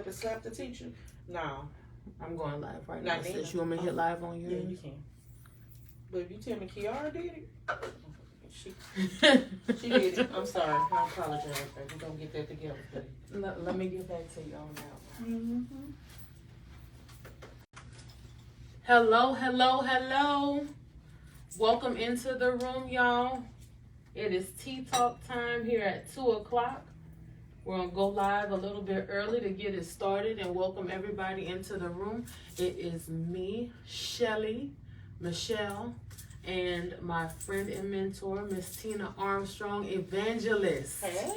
and slap the teacher? No. I'm going live right now. Not Since you want me to hit live on yours? Yeah, you can. But if you tell me Kiara did it, she did it. I'm sorry. I apologize, baby. We're going to get that together, baby. Let me get back to you on that one. Mm-hmm. Hello, hello, hello. Welcome into the room, y'all. It is tea talk time here at 2 o'clock. We're going to go live a little bit early to get it started and welcome everybody into the room. It is me, Shelly, Michelle, and my friend and mentor, Miss Tina Armstrong, evangelist. Hey.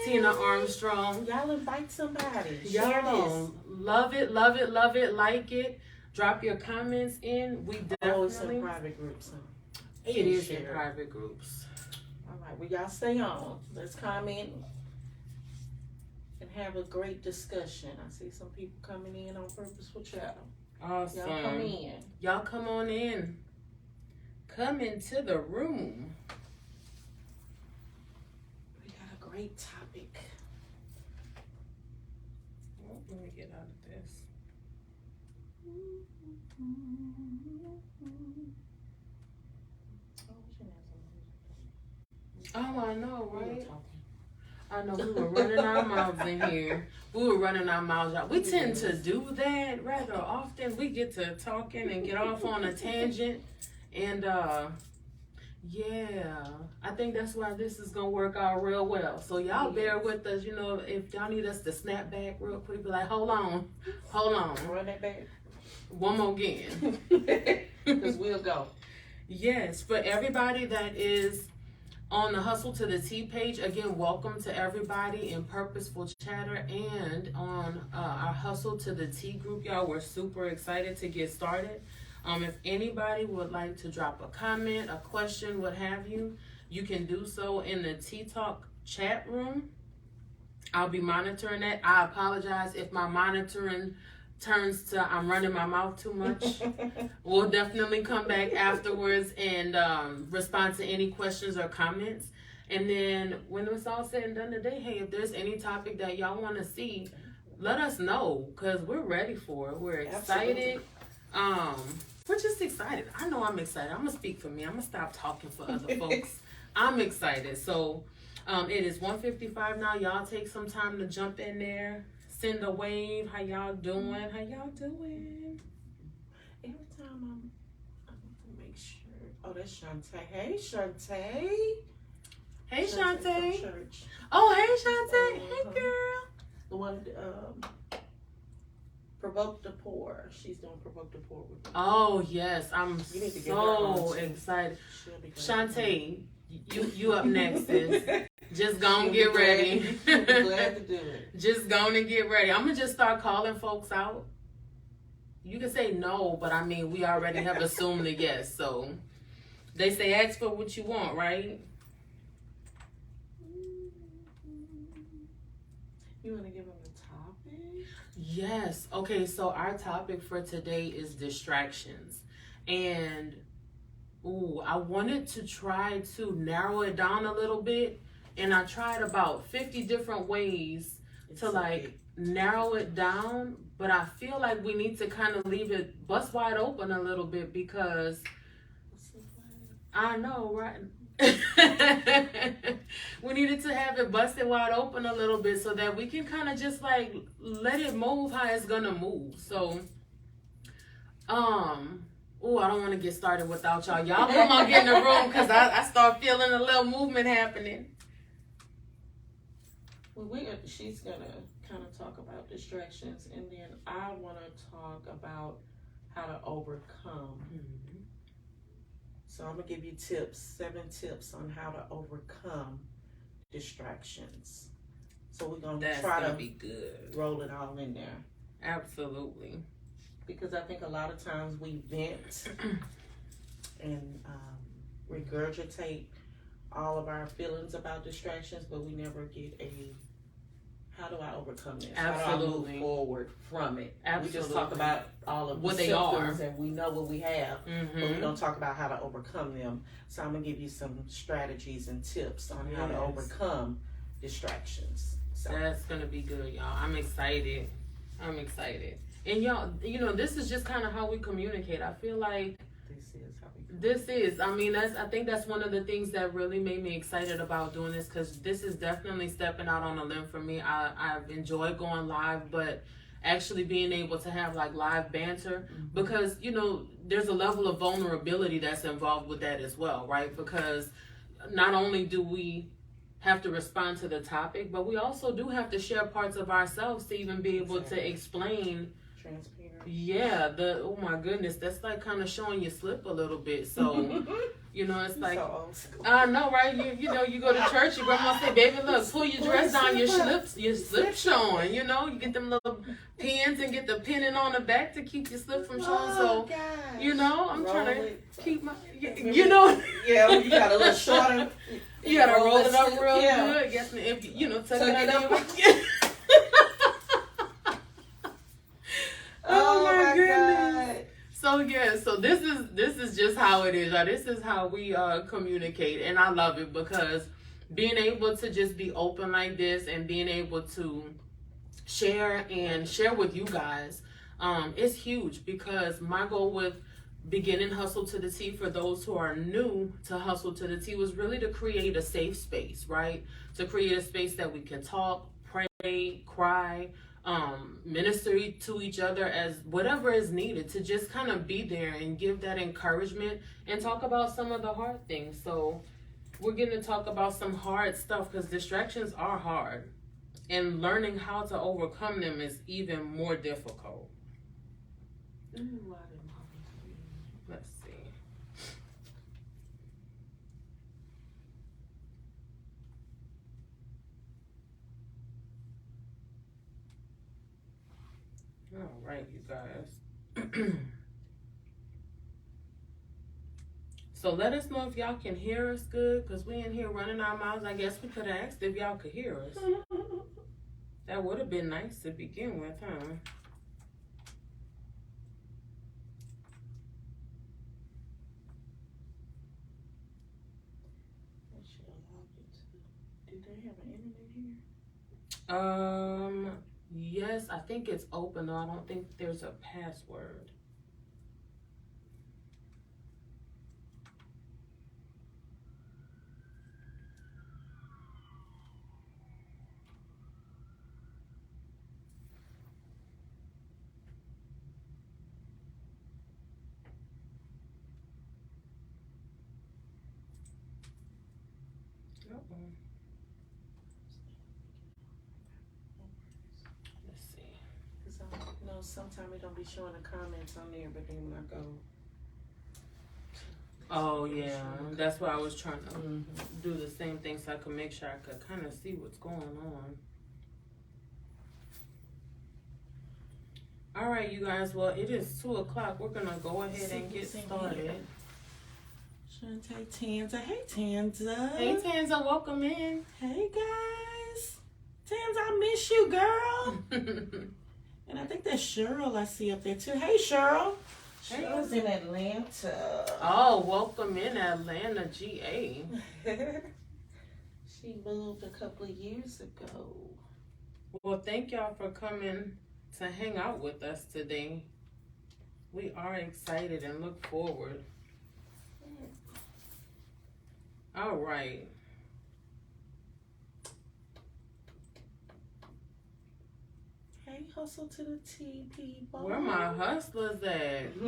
Tina Armstrong. Y'all invite somebody. Share this. Love it, love it, love it, like it. Drop your comments in. We definitely. Oh, it's in private groups. Huh? It is in private groups. All right, well, y'all stay on. Let's comment and have a great discussion. I see some people coming in on Purposeful Chatter. Awesome. Y'all come in. Y'all come on in. Come into the room. We got a great topic. Oh, let me get out of this. Oh, I know, right? I know, we were running our mouths in here. We were running our mouths out. We tend to do that rather often. We get to talking and get off on a tangent. And, yeah, I think that's why this is going to work out real well. So y'all bear with us. You know, if y'all need us to snap back real quick, be like, hold on. Run that back. One more again. Because we'll go. Yes, for everybody that is on the Hustle to the Tea page, again, welcome to everybody in Purposeful Chatter and on our Hustle to the Tea group, y'all. We're super excited to get started. If anybody would like to drop a comment, a question, what have you, you can do so in the Tea Talk chat room. I'll be monitoring that. I apologize if my monitoring turns to I'm running my mouth too much. We'll definitely come back afterwards and respond to any questions or comments. And then when it's all said and done today, hey, if there's any topic that y'all want to see, let us know because we're ready for it. We're excited. Absolutely. We're just excited. I know I'm excited. I'm going to speak for me. I'm going to stop talking for other folks. I'm excited. So it is 1:55 now. Y'all take some time to jump in there. Send a wave. How y'all doing? How y'all doing? Every time I want to make sure. Oh, that's Shantae. Hey, Shantae. Hey, Shantae. Church. Oh, hey, Shantae. Hey, girl. The one Provoke the Poor. She's doing Provoke the Poor with me. Oh, yes. I'm so excited. Shantae, you up next, sis. Just gonna get ready. Glad to do it. Just gonna get ready. I'm gonna just start calling folks out. You can say no, but I mean, we already have assumed a yes. So they say ask for what you want, right? You want to give them the topic? Yes. Okay, so our topic for today is distractions. And I wanted to try to narrow it down a little bit. And I tried about 50 different ways to narrow it down. But I feel like we need to kind of leave it bust wide open a little bit because I know, right? We needed to have it busted wide open a little bit so that we can kind of just let it move how it's gonna move. So, I don't want to get started without y'all. Y'all come on, get in the room because I start feeling a little movement happening. Well, she's gonna kind of talk about distractions, and then I want to talk about how to overcome. Mm-hmm. So I'm gonna give you 7 tips on how to overcome distractions. So we're gonna try to be good. Roll it all in there. Absolutely. Because I think a lot of times we vent and regurgitate all of our feelings about distractions, but we never get how do I overcome this? Absolutely. How do I move forward from it? Absolutely. We just talk about all of what the they symptoms are, and we know what we have, mm-hmm. but we don't talk about how to overcome them. So I'm gonna give you some strategies and tips on how to overcome distractions. So that's gonna be good, y'all. I'm excited. I'm excited. And y'all, you know, this is just kind of how we communicate. I feel like I think that's one of the things that really made me excited about doing this, because this is definitely stepping out on a limb for me. I've enjoyed going live, but actually being able to have like live banter, because, you know, there's a level of vulnerability that's involved with that as well, right? Because not only do we have to respond to the topic, but we also do have to share parts of ourselves to even be able to explain. Transparent. Yeah, oh my goodness, that's like kind of showing your slip a little bit. So, you know, it's like, so old school. I know, right? You know, you go to church, your grandma say, baby, look, pull your dress down, your slip showing. You know, you get them little pins and get the pinning on the back to keep your slip from showing. So, gosh. you know, I'm trying to keep my, you know. Yeah, you got a little shorter. You gotta roll it up real yeah. good. Yes, if you know, tuck it up. Oh my goodness. So yeah, so this is just how it is, y'all. This is how we communicate, and I love it, because being able to just be open like this and being able to share with you guys is huge, because my goal with beginning Hustle to the T, for those who are new to Hustle to the T, was really to create a safe space, right? To create a space that we can talk, pray, cry, minister to each other, as whatever is needed, to just kind of be there and give that encouragement and talk about some of the hard things. So we're going to talk about some hard stuff, because distractions are hard, and learning how to overcome them is even more difficult. Let's see. All right, you guys. So let us know if y'all can hear us good, because we in here running our mouths. I guess we could have asked if y'all could hear us. That would have been nice to begin with, huh? Do they have an internet here? Yes, I think it's open, though. I don't think there's a password. Let's see. Because I know sometimes it don't be showing the comments on there, but then when I go. Oh, yeah. That's why I was trying to do the same thing, so I could make sure I could kind of see what's going on. All right, you guys. Well, it is 2 o'clock. We're going to go ahead and get started. Shantae, Tanza. Hey, Tanza. Hey, Tanza. Welcome in. Hey, guys. Tanza, I miss you, girl. And I think that's Cheryl I see up there, too. Hey, Cheryl. Cheryl's in Atlanta. Oh, welcome in Atlanta, GA. She moved a couple of years ago. Well, thank y'all for coming to hang out with us today. We are excited and look forward. All right. Hey, Hustle to the T, people. Where my hustlers at?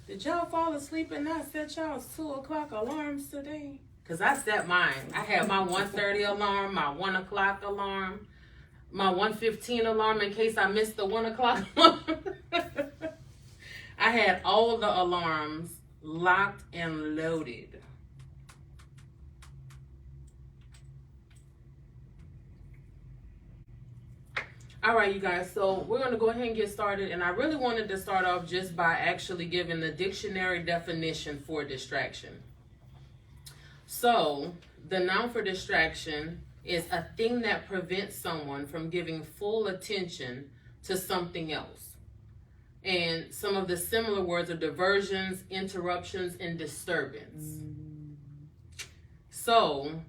Did y'all fall asleep and not set y'all's 2 o'clock alarms today? Because I set mine. I had my 1:30 alarm, my 1 o'clock alarm, my 1:15 alarm in case I missed the 1 o'clock alarm. I had all the alarms locked and loaded. All right, you guys, so we're going to go ahead and get started. And I really wanted to start off just by actually giving the dictionary definition for distraction. So the noun for distraction is a thing that prevents someone from giving full attention to something else. And some of the similar words are diversions, interruptions, and disturbance. So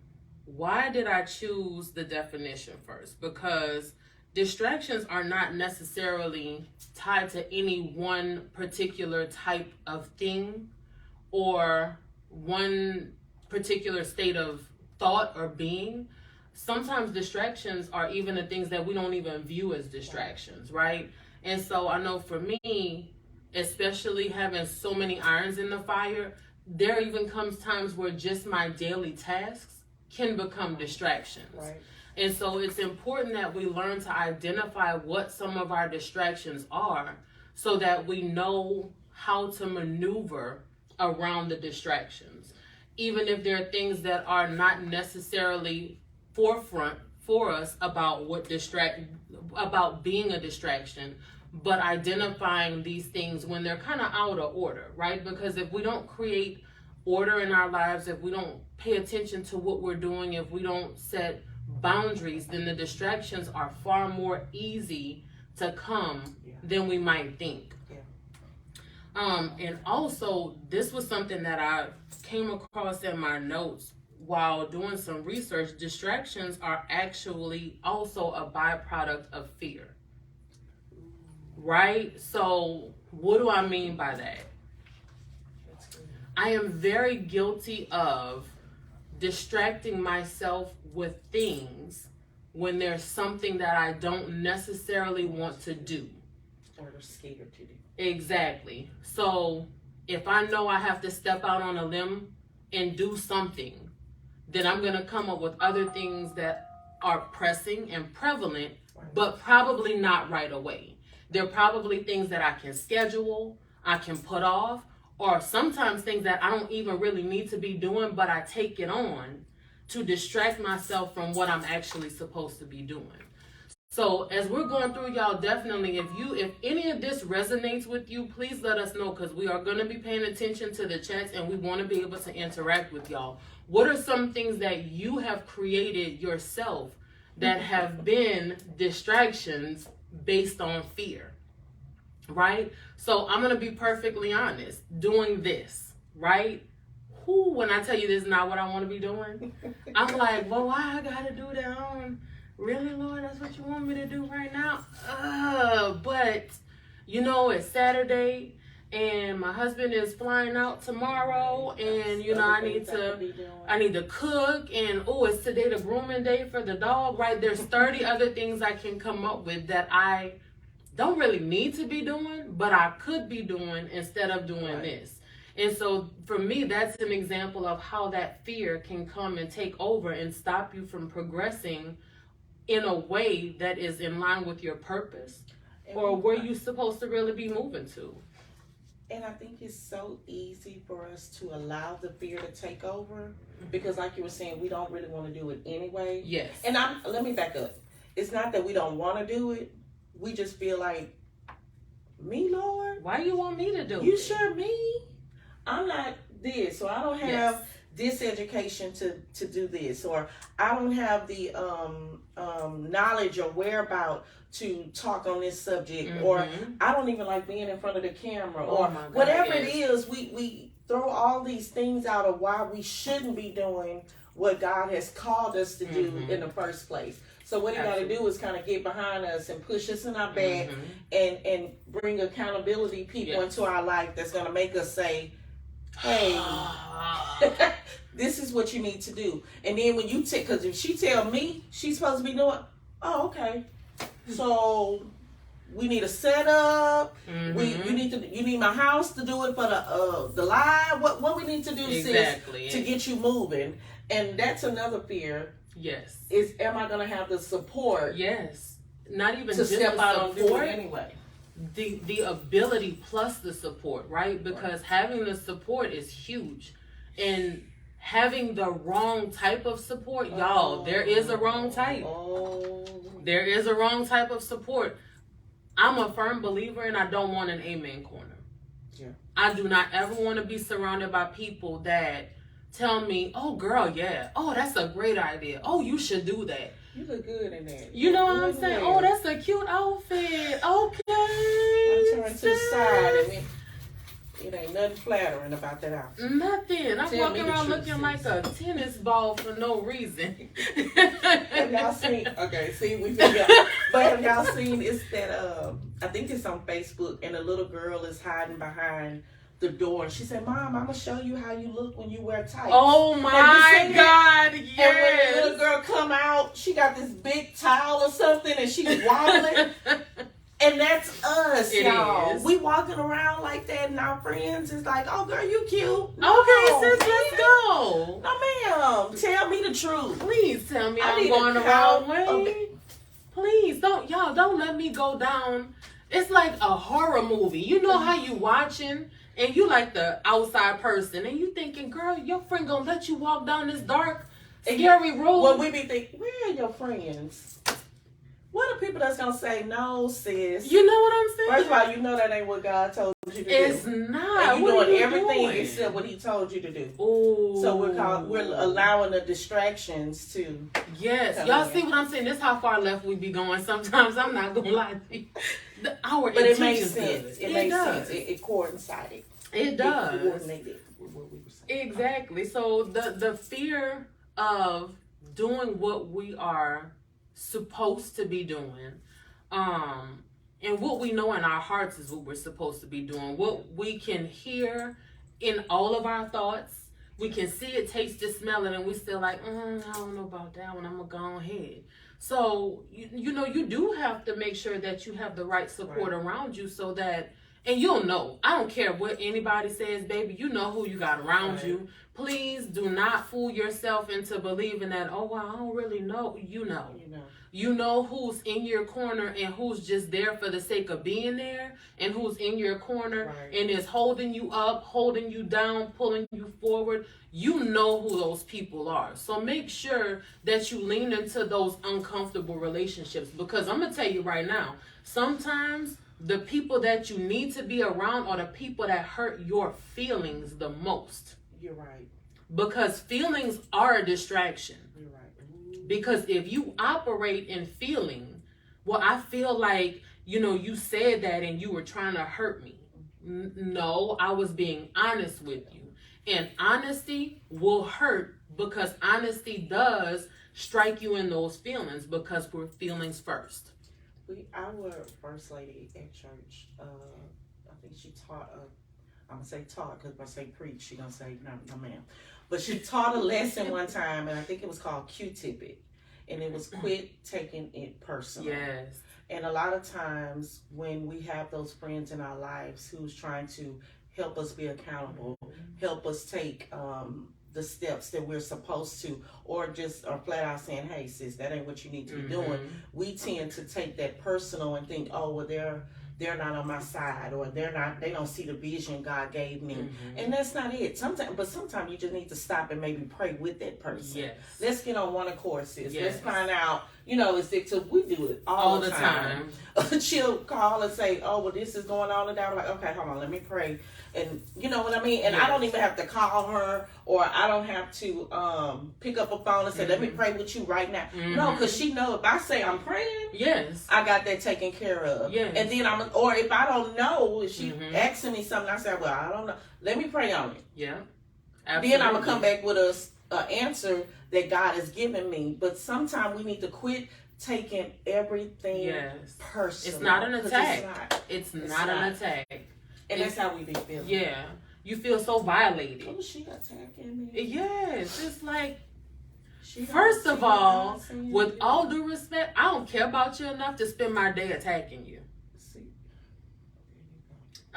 Why did I choose the definition first? Because distractions are not necessarily tied to any one particular type of thing or one particular state of thought or being. Sometimes distractions are even the things that we don't even view as distractions, right? And so I know for me, especially having so many irons in the fire, there even comes times where just my daily tasks can become distractions. Right. And so it's important that we learn to identify what some of our distractions are so that we know how to maneuver around the distractions. Even if there are things that are not necessarily forefront for us about about being a distraction, but identifying these things when they're kind of out of order, right? Because if we don't create order in our lives, if we don't pay attention to what we're doing, if we don't set boundaries, then the distractions are far more easy to come than we might think. And also, this was something that I came across in my notes while doing some research. Distractions are actually also a byproduct of fear. Right? So, what do I mean by that? I am very guilty of distracting myself with things when there's something that I don't necessarily want to do. Or scared to do. Exactly. So if I know I have to step out on a limb and do something, then I'm going to come up with other things that are pressing and prevalent, but probably not right away. They're probably things that I can schedule, I can put off, or sometimes things that I don't even really need to be doing, but I take it on to distract myself from what I'm actually supposed to be doing. So as we're going through, y'all, definitely, if any of this resonates with you, please let us know, because we are going to be paying attention to the chats and we want to be able to interact with y'all. What are some things that you have created yourself that have been distractions based on fear? Right? So I'm going to be perfectly honest. Doing this, right? When I tell you this is not what I want to be doing, I'm like, well, why I got to do that? Really, Lord, that's what you want me to do right now? But, you know, it's Saturday and my husband is flying out tomorrow, and, you know, I need to cook, and, it's today the grooming day for the dog, right? There's 30 other things I can come up with that I don't really need to be doing, but I could be doing instead of doing this. And so for me, that's an example of how that fear can come and take over and stop you from progressing in a way that is in line with your purpose or where you're supposed to really be moving to. And I think it's so easy for us to allow the fear to take over because, like you were saying, we don't really want to do it anyway. Yes. And let me back up. It's not that we don't want to do it. We just feel like, me, Lord? Why you want me to do it? You sure me? I'm not this, so I don't have this education to do this, or I don't have the knowledge or whereabout to talk on this subject, or I don't even like being in front of the camera, or whatever it is. We throw all these things out of why we shouldn't be doing what God has called us to do in the first place. So what he got to do is kind of get behind us and push us in our back and bring accountability people into our life that's going to make us say, hey, this is what you need to do. And then when you because if she tell me she's supposed to be doing, okay. So we need a setup. You need my house to do it for the live. What we need to do, sis, to get you moving. And that's another fear. Yes. Is am I going to have the support? Yes. Not even to just step out and do it anyway. The ability plus the support, right? Because having the support is huge. And having the wrong type of support, y'all, there is a wrong type. There is a wrong type of support. I'm a firm believer, and I don't want an amen corner. Yeah. I do not ever want to be surrounded by people that tell me, oh, girl, yeah. Oh, that's a great idea. Oh, you should do that. You look good in that. You know what I'm saying? Oh, that's a cute outfit. Okay. I turn to the side. It ain't nothing flattering about that outfit. Nothing. I'm Tell me walking the around truth, looking like a tennis ball for no reason. Have y'all seen? Okay, see, we forget. But have y'all seen? It's that I think it's on Facebook, and a little girl is hiding behind the door, and she said, "Mom, I'm gonna show you how you look when you wear tights." Oh my God! And when the Yes. little girl come out, she got this big towel or something, and she's wobbling. And that's us, It y'all. is. We walking around like that, and our friends is like, "Oh, girl, you cute." Okay, sis, man. let's go. No, ma'am. Tell me the truth. Please tell me I I'm need going the a wrong count way. of- Please don't let me go down. It's like a horror movie. You know how you watching and you like the outside person and you thinking, girl, your friend gonna let you walk down this dark, scary road. When we be thinking, where are your friends? What are people that's gonna say, no, sis? You know what I'm saying? First of all, you know that ain't what God told you to It's do. not. And you What are doing you everything doing? except what He told you to do. Ooh. So we're allowing the distractions to. Yes, Come y'all in. see what I'm saying? This is how far left we be going. Sometimes I'm not gonna lie to you. Our But it makes intentions sense. good. It makes does. sense. It coincided. It does. It coordinated with what we were saying. Exactly. So the fear of doing what we are supposed to be doing, and what we know in our hearts is what we're supposed to be doing. What we can hear in all of our thoughts, we can see it, taste it, smell it, and we still like, I don't know about that one. I'm gonna go ahead. So you know you do have to make sure that you have the right support around you so that. And you'll know. I don't care what anybody says, baby. You know who you got around you. Please do not fool yourself into believing that, oh, well, I don't really know. You know. You know who's in your corner and who's just there for the sake of being there and who's in your corner and is holding you up, holding you down, pulling you forward. You know who those people are. So make sure that you lean into those uncomfortable relationships because I'm going to tell you right now, sometimes the people that you need to be around are the people that hurt your feelings the most. You're right. Because feelings are a distraction. You're right. Because if you operate in feeling, well, I feel like, you said that and you were trying to hurt me. No, I was being honest with you. And honesty will hurt because honesty does strike you in those feelings because we're feelings first. Our first lady at church, I think she taught I'm gonna say taught because if I say preach, she gonna say no ma'am. But she taught a lesson one time, and I think it was called Q-tip it, and it was quit taking it personal. Yes. And a lot of times when we have those friends in our lives who's trying to help us be accountable, help us take the steps that we're supposed to, or flat out saying, hey sis, that ain't what you need to be doing. We tend to take that personal and think, oh, well, they're not on my side, or they don't see the vision God gave me. And that's not it. Sometimes you just need to stop and maybe pray with that person. Yes. Let's get on one accord, sis. Yes. Let's find out, we do it all the time. She'll call and say, oh, well, this is going on today. I'm like, okay, hold on, let me pray. And you know what I mean? And I don't even have to call her, or I don't have to pick up a phone and say, let me pray with you right now. No, because she know if I say I'm praying, yes, I got that taken care of. Yes. And then or if I don't know, if she asking me something, I say, well, I don't know. Let me pray on it. Yeah. Absolutely. Then I'm going to come back with an answer that God has given me. But sometimes we need to quit taking everything personal. It's not an attack. It's not an attack. And that's how we be feeling. Yeah. You feel so violated. Oh, she attacking me. Yes. It's like, first of all, with all due respect, I don't care about you enough to spend my day attacking you.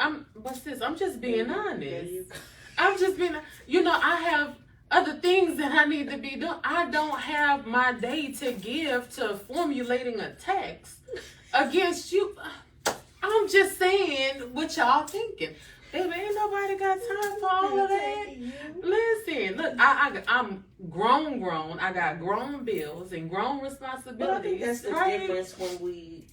I'm just being honest. I'm just being, I have other things that I need to be doing. I don't have my day to give to formulating a text against you. I'm just saying what y'all thinking. Baby, ain't nobody got time for all of that. Listen, look, I'm grown. I got grown bills and grown responsibilities. But I think that's the difference when we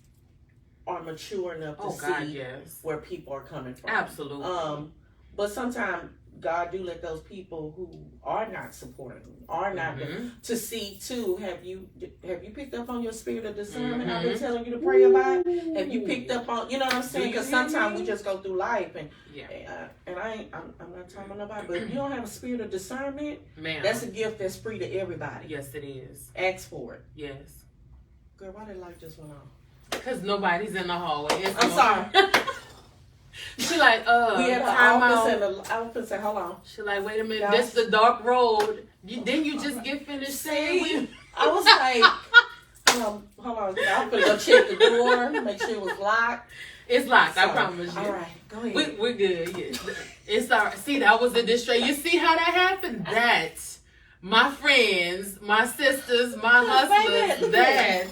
are mature enough to see where people are coming from. Absolutely. But sometimes God do let those people who are not supporting, are not to see too. Have you picked up on your spirit of discernment? I've been telling you to pray about. Have you picked up on? You know what I'm saying? Because sometimes we just go through life and and I'm not talking about nobody, but if you don't have a spirit of discernment, that's a gift that's free to everybody. Yes, it is. Ask for it. Yes. Girl, why did light just went on? Because nobody's in the hallway. I'm sorry. She like, we had an office and the office said, hold on. She like, wait a minute, this the dark road. Didn't you just get finished saying? I was like, hold on. I'm gonna go check the door, make sure it was locked. It's locked, I promise you. All right, go ahead. We're good. Yeah. It's all right. See, that was a distraction. You see how that happened? That, my friends, my sisters, my hustlers, that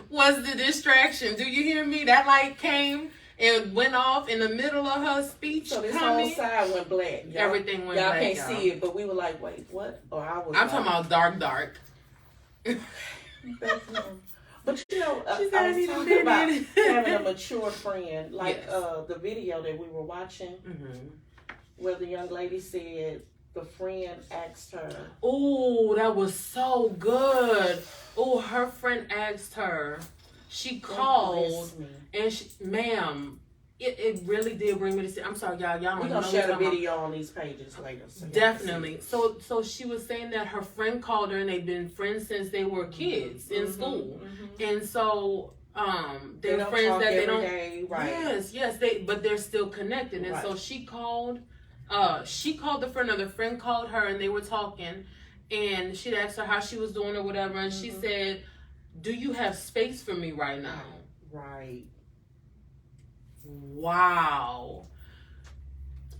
was the distraction. Do you hear me? That light came and went off in the middle of her speech. So this whole side went black. Everything went black. Y'all can't see it, but we were like, wait, what? Or I'm talking about dark. But you know, I was talking about having a mature friend, like the video that we were watching, where the young lady said the friend asked her. Oh, that was so good. Oh, her friend asked her. She called and ma'am, it really did bring me to see. I'm sorry, y'all don't know. We're gonna share the video on these pages later. So definitely. So she was saying that her friend called her and they've been friends since they were kids in school. And so they're friends that they don't day, right. Yes, but they're still connected. And so she called the friend, or the friend called her, and they were talking, and she'd asked her how she was doing or whatever, and she said, do you have space for me right now? Right. Wow.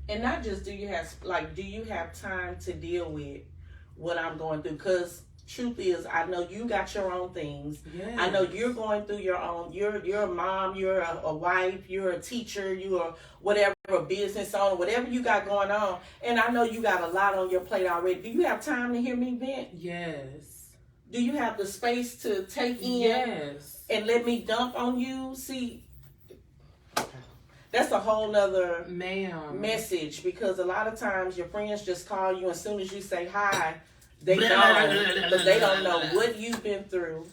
And not just do you have time to deal with what I'm going through? Because truth is, I know you got your own things. Yes. I know you're going through your own. You're a mom. You're a wife. You're a teacher. You're whatever, a business owner. Whatever you got going on. And I know you got a lot on your plate already. Do you have time to hear me vent? Yes. Do you have the space to take in and let me dump on you? See, that's a whole nother message, because a lot of times your friends just call you, and as soon as you say hi, they know, but they don't know what you've been through.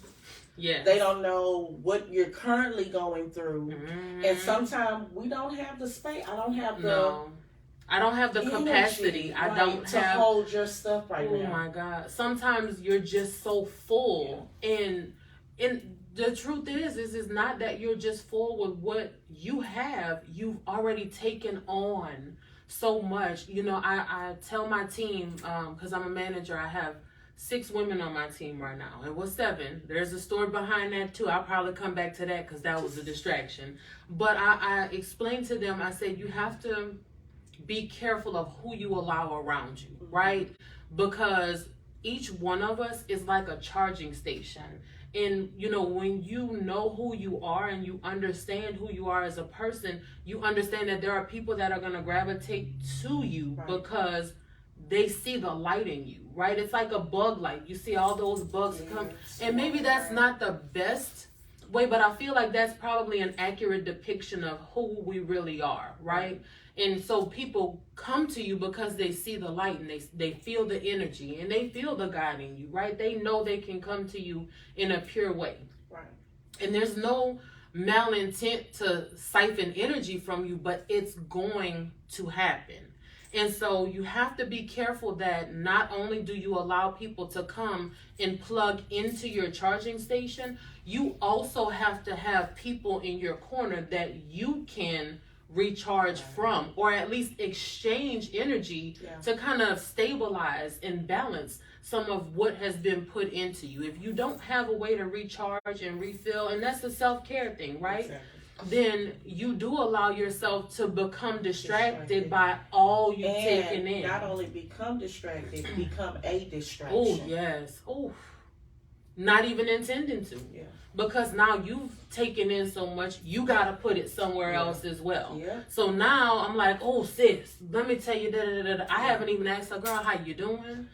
Yes. They don't know what you're currently going through. And sometimes we don't have the space. I don't have the capacity. I don't to have hold your stuff now. Oh my God. Sometimes you're just so full. And the truth is not that you're just full with what you have. You've already taken on so much. You know, I tell my team, because I'm a manager, I have 6 women on my team right now. It was 7. There's a story behind that too. I'll probably come back to that because that was a distraction. But I explained to them, I said, you have to be careful of who you allow around you, right? Because each one of us is like a charging station. And, you know, when you know who you are and you understand who you are as a person, you understand that there are people that are going to gravitate to you because they see the light in you, right? It's like a bug light. You see all those bugs come. And maybe that's not the best way, but I feel like that's probably an accurate depiction of who we really are, right? And so people come to you because they see the light and they feel the energy and they feel the God in you, right? They know they can come to you in a pure way. Right. And there's no malintent to siphon energy from you, but it's going to happen. And so you have to be careful that not only do you allow people to come and plug into your charging station, you also have to have people in your corner that you can recharge from, or at least exchange energy to kind of stabilize and balance some of what has been put into you. If you don't have a way to recharge and refill, and that's a self-care thing, right? Exactly. Then you do allow yourself to become distracted by all you've taken in. Not only become distracted, become a distraction. Oh, yes. Oh, not even intending to. Yeah. Because now you've taken in so much, you got to put it somewhere else as well. Yeah. So now I'm like, oh, sis, let me tell you, I haven't even asked her, girl, how you doing?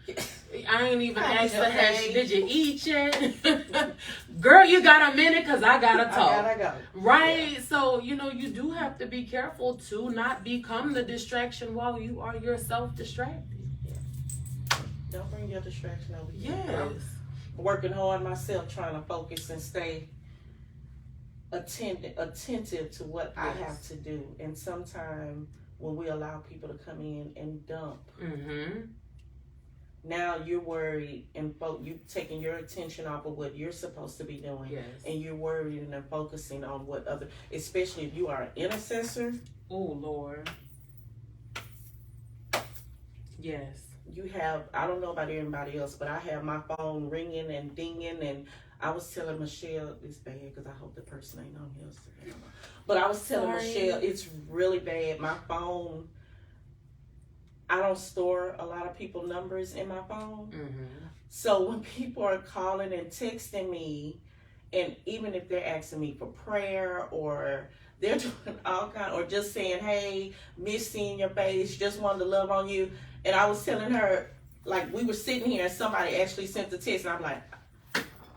I ain't even asked her, did you eat yet? Girl, you got a minute? Because I got to talk. I gotta go. Right? Yeah. So, you know, you do have to be careful to not become the distraction while you are yourself distracted. Yeah. Don't bring your distraction over here. Yes. Working hard myself, trying to focus and stay attentive to what I have to do. And sometimes when we allow people to come in and dump, now you're worried and you taking your attention off of what you're supposed to be doing. Yes. And you're worried and focusing on what other, especially if you are an intercessor. Oh, Lord. Yes. You have, I don't know about anybody else, but I have my phone ringing and dinging, and I was telling Michelle, it's bad because I hope the person ain't on here. But I was telling Michelle, it's really bad. My phone, I don't store a lot of people's numbers in my phone. So when people are calling and texting me, and even if they're asking me for prayer or they're doing all kind, or just saying, hey, miss seeing your face, just wanted to love on you. And I was telling her, like, we were sitting here and somebody actually sent the text, and I'm like,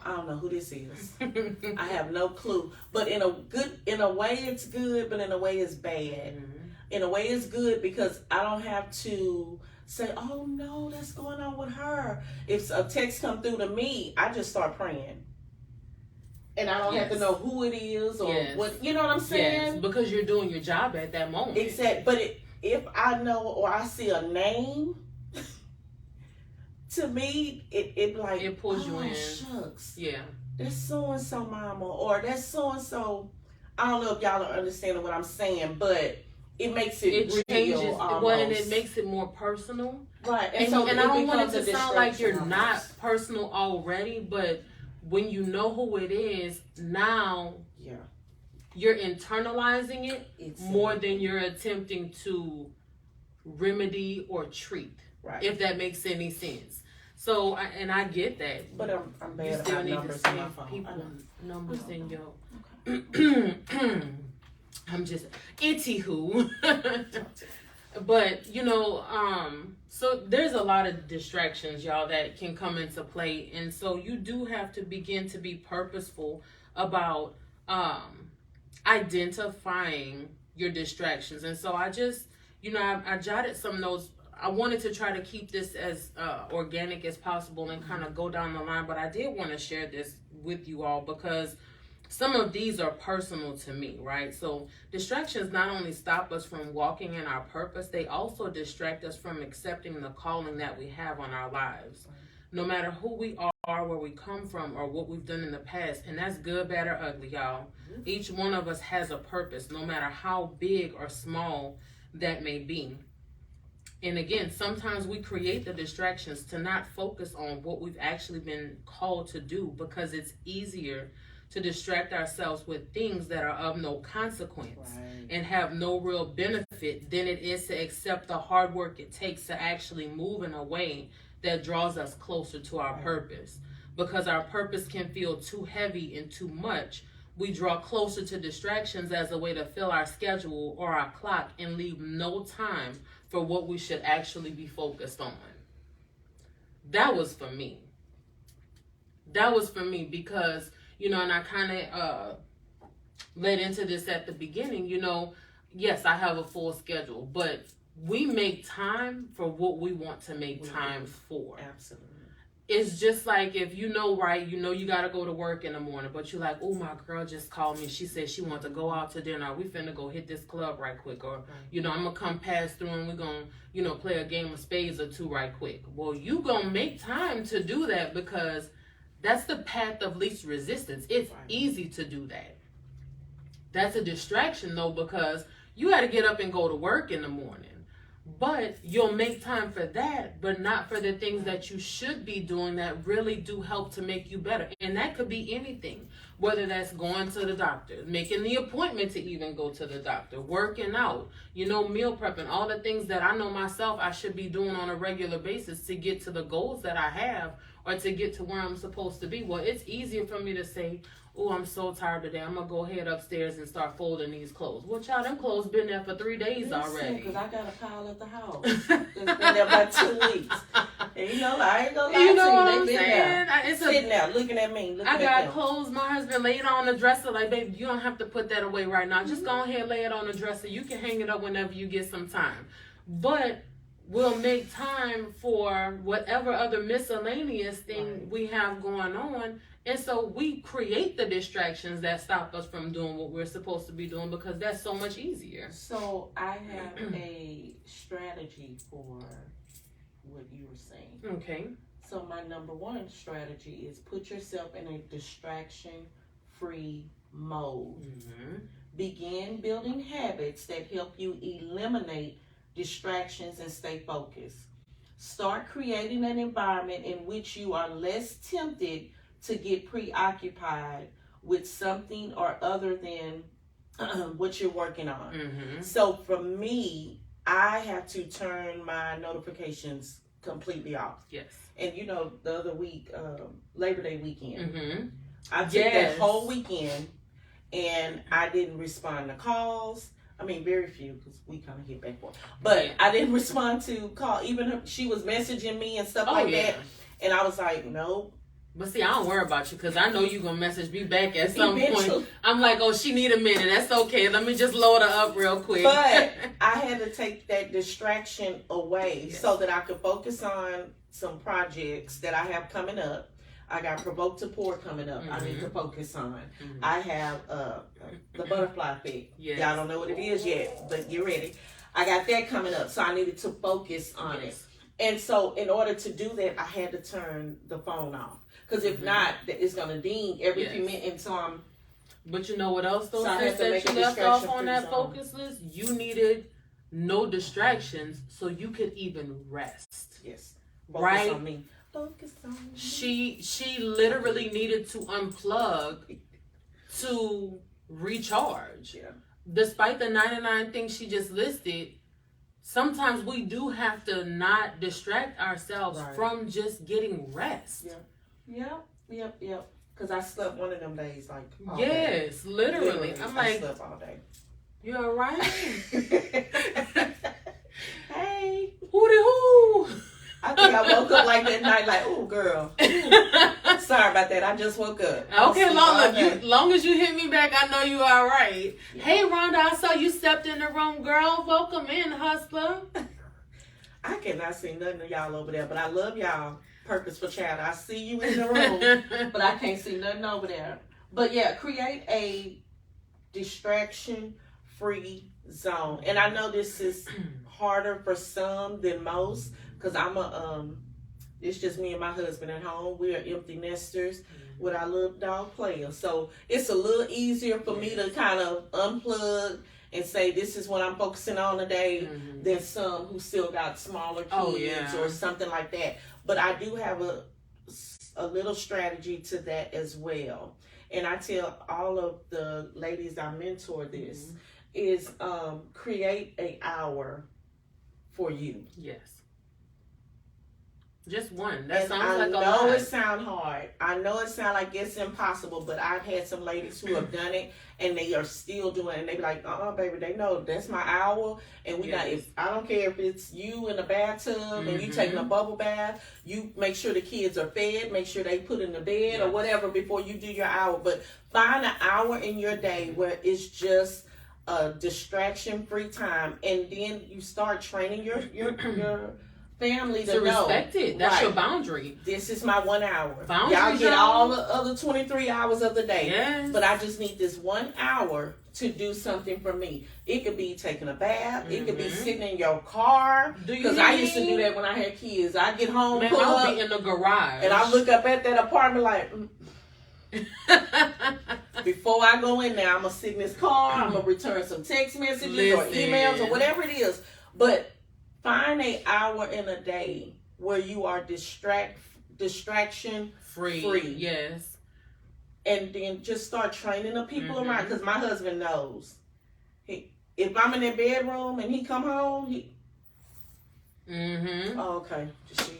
I don't know who this is. I have no clue. But in a way it's good, but in a way it's bad. In a way it's good because I don't have to say, oh no, that's going on with her. If a text come through to me, I just start praying. And I don't have to know who it is or what, you know what I'm saying? Yes, because you're doing your job at that moment. Exactly. But if I know or I see a name, to me, it like, it pulls you in. Shucks. Yeah. That's so-and-so mama, or that's so-and-so. I don't know if y'all are understanding what I'm saying, but it makes it real, changes, almost. well, and it makes it more personal. Right. And so I don't want it to sound like you're almost not personal already, but when you know who it is, now you're internalizing it more than you're attempting to remedy or treat. Right. If that makes any sense. So, I get that. But I'm bad you still about need numbers to in my save phone. people numbers in your... Okay. I'm just... Itty-hoo. But, you know, so there's a lot of distractions, y'all, that can come into play. And so you do have to begin to be purposeful about identifying your distractions. And so I just, you know, I jotted some notes. I wanted to try to keep this as organic as possible and kind of go down the line, but I did want to share this with you all because some of these are personal to me, right? So distractions not only stop us from walking in our purpose, they also distract us from accepting the calling that we have on our lives. No matter who we are, where we come from, or what we've done in the past, and that's good, bad, or ugly, y'all. Each one of us has a purpose, no matter how big or small that may be. And again, sometimes we create the distractions to not focus on what we've actually been called to do because it's easier to distract ourselves with things that are of no consequence and have no real benefit than it is to accept the hard work it takes to actually move in a way that draws us closer to our purpose. Because our purpose can feel too heavy and too much, we draw closer to distractions as a way to fill our schedule or our clock and leave no time for what we should actually be focused on. That was for me. That was for me because, you know, and I kind of led into this at the beginning, you know, yes, I have a full schedule, but we make time for what we want to make time for. Absolutely. It's just like if you know, right, you know you got to go to work in the morning, but you're like, oh, my girl just called me. She said she wants to go out to dinner. We finna go hit this club right quick. Or, you know, I'm going to come pass through and we're going to, you know, play a game of spades or two right quick. Well, you going to make time to do that because that's the path of least resistance. It's easy to do that. That's a distraction, though, because you got to get up and go to work in the morning. But you'll make time for that, but not for the things that you should be doing that really do help to make you better. And that could be anything, whether that's going to the doctor, making the appointment to even go to the doctor, working out, you know, meal prepping, all the things that I know myself I should be doing on a regular basis to get to the goals that I have or to get to where I'm supposed to be. Well, it's easier for me to say, oh, I'm so tired today. I'm going to go head upstairs and start folding these clothes. Well, child, them clothes been there for 3 days already. Because I got a pile at the house. It's been there about 2 weeks. And you know, I ain't gonna lie You know to what you. I'm They been saying? there. Sitting there, looking at me, looking I at got them. clothes my husband laid on the dresser. Like, baby, you don't have to put that away right now. Just go ahead, lay it on the dresser. You can hang it up whenever you get some time. But we'll make time for whatever other miscellaneous thing we have going on. And so we create the distractions that stop us from doing what we're supposed to be doing because that's so much easier. So I have a strategy for what you were saying. Okay. So my number one strategy is put yourself in a distraction-free mode. Mm-hmm. Begin building habits that help you eliminate distractions and stay focused. Start creating an environment in which you are less tempted to get preoccupied with something or other than what you're working on. Mm-hmm. So for me, I have to turn my notifications completely off. Yes. And you know, the other week, Labor Day weekend, Mm-hmm. I took that whole weekend and I didn't respond to calls. I mean, very few because we kind of hit back for. But I didn't respond to call. Even she was messaging me and stuff that. And I was like, nope. But see, I don't worry about you because I know you're going to message me back at some point. I'm like, oh, she need a minute. That's okay. Let me just load her up real quick. But I had to take that distraction away so that I could focus on some projects that I have coming up. I got Provoked to Pour coming up. I need to focus on. I have the Butterfly Effect. Y'all don't know what it is yet, but get ready. I got that coming up, so I needed to focus on it. And so in order to do that, I had to turn the phone off. Because if not, it's going to ding every few minutes. And so But you know what else, though, so sis, that you left off on that focus list? You needed no distractions so you could even rest. Yes. Focus on me. Focus on me. She literally needed to unplug to recharge. Yeah. Despite the 99 things she just listed, sometimes we do have to not distract ourselves from just getting rest. Yep. Because I slept one of them days like all day. Literally. I'm like, I slept all day. You all right? Hey. Hooty-hoo. I think I woke up like that night like, oh, girl. Sorry about that. I just woke up. Okay, long as you hit me back, I know you all right. Yeah. Hey, Rhonda, I saw you stepped in the room, girl. Welcome in, hustler. I cannot see nothing of y'all over there, but I love y'all. Purposeful Chatter. I see you in the room, but I can't see nothing over there. But yeah, create a distraction-free zone. And I know this is harder for some than most because it's just me and my husband at home. We are empty nesters with our little dog Player. So it's a little easier for me to kind of unplug and say this is what I'm focusing on today than some who still got smaller kids or something like that. But I do have a little strategy to that as well. And I tell all of the ladies I mentor this is create an hour for you. Yes. Just one. That sounds like a lot. I know it sounds hard. I know it sounds like it's impossible, but I've had some ladies who have done it and they are still doing it. And they be like, baby, they know that's my hour. And we not, I don't care if it's you in the bathtub and you taking a bubble bath, you make sure the kids are fed, make sure they put in the bed or whatever before you do your hour. But find an hour in your day where it's just a distraction-free time. And then you start training your family to know. Respect it. That's your boundary. This is my 1 hour. Boundaries, y'all get all the other 23 hours of the day. Yes. But I just need this 1 hour to do something for me. It could be taking a bath. It could be sitting in your car. Because I used to do that when I had kids. I get home, pull I'll up, be in the garage. and I look up at that apartment like, before I go in there, I'm going to sit in this car. I'm going to return some text messages or emails or whatever it is. But find an hour in a day where you are distraction free. Yes. And then just start training the people around. Because my husband knows. If I'm in that bedroom and he come home, Mm-hmm. Oh, okay.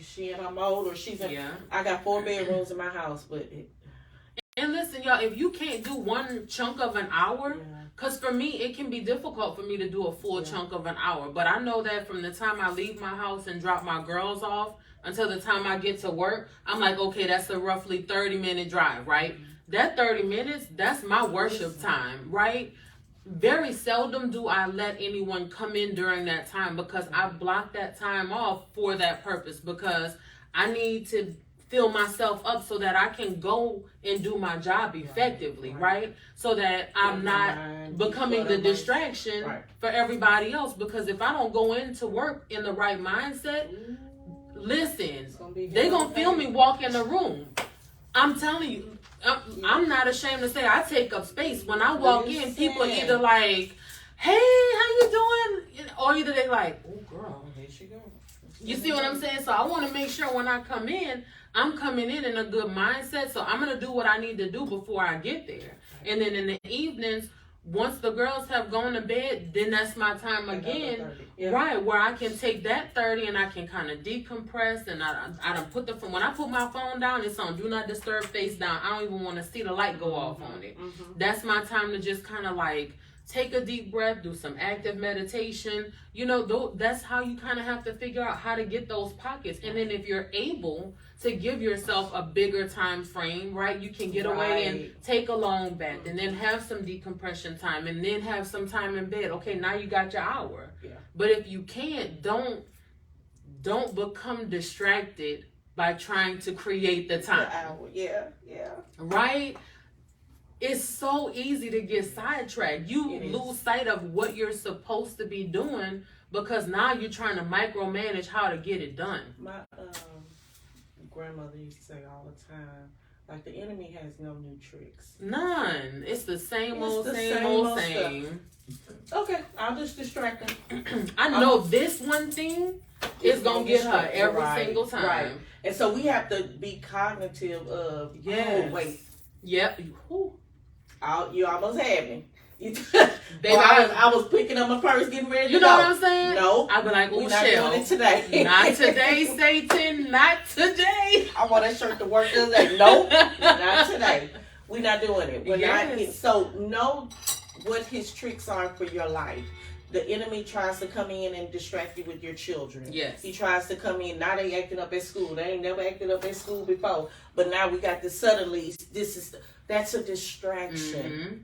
She in her mode, or she's in. Yeah. I got 4 bedrooms in my house, but. And listen, y'all, if you can't do one chunk of an hour, because for me, it can be difficult for me to do a full chunk of an hour. But I know that from the time I leave my house and drop my girls off until the time I get to work, I'm like, okay, that's a roughly 30-minute drive, right? That 30 minutes, that's my worship time, right? Very seldom do I let anyone come in during that time, because I block that time off for that purpose, because I need to fill myself up so that I can go and do my job effectively, right? So that I'm not becoming the distraction for everybody else. Because if I don't go into work in the right mindset, listen, they're going to feel me walk in the room. I'm telling you, I'm not ashamed to say I take up space. When I walk in, people either like, hey, how you doing? Or either they like, oh, girl, here she go. You see what I'm saying? So I want to make sure when I come in, I'm coming in a good mindset. So I'm going to do what I need to do before I get there. And then in the evenings, once the girls have gone to bed, then that's my time again, right? Where I can take that 30 and I can kind of decompress. And I don't put when I put my phone down, it's on do not disturb, face down. I don't even want to see the light go off on it. That's my time to just kind of like take a deep breath, do some active meditation. You know, that's how you kind of have to figure out how to get those pockets. And then if you're able to give yourself a bigger time frame, right? You can get away and take a long bath and then have some decompression time and then have some time in bed. Okay, now you got your hour. Yeah. But if you can't, don't become distracted by trying to create the time. The hour. Yeah. Right? It's so easy to get sidetracked. You lose sight of what you're supposed to be doing because now you're trying to micromanage how to get it done. My grandmother used to say all the time, like, the enemy has no new tricks. None. It's the same old. Okay, I'll just distract them. I know this one thing is going to get her every single time. Right. And so we have to be cognitive of, oh, wait. Yep. You almost had me. Baby, I was picking up my purse, getting ready to go. You know what I'm saying? No. I'd be like, oh, not doing it today. Not today, Satan. Not today. I want that shirt to work. Like, nope, not today. We're not doing it. We're not. So know what his tricks are for your life. The enemy tries to come in and distract you with your children. Yes. He tries to come in. Now they acting up at school. They ain't never acted up at school before. But now we got the suddenly. That's a distraction. Mm-hmm.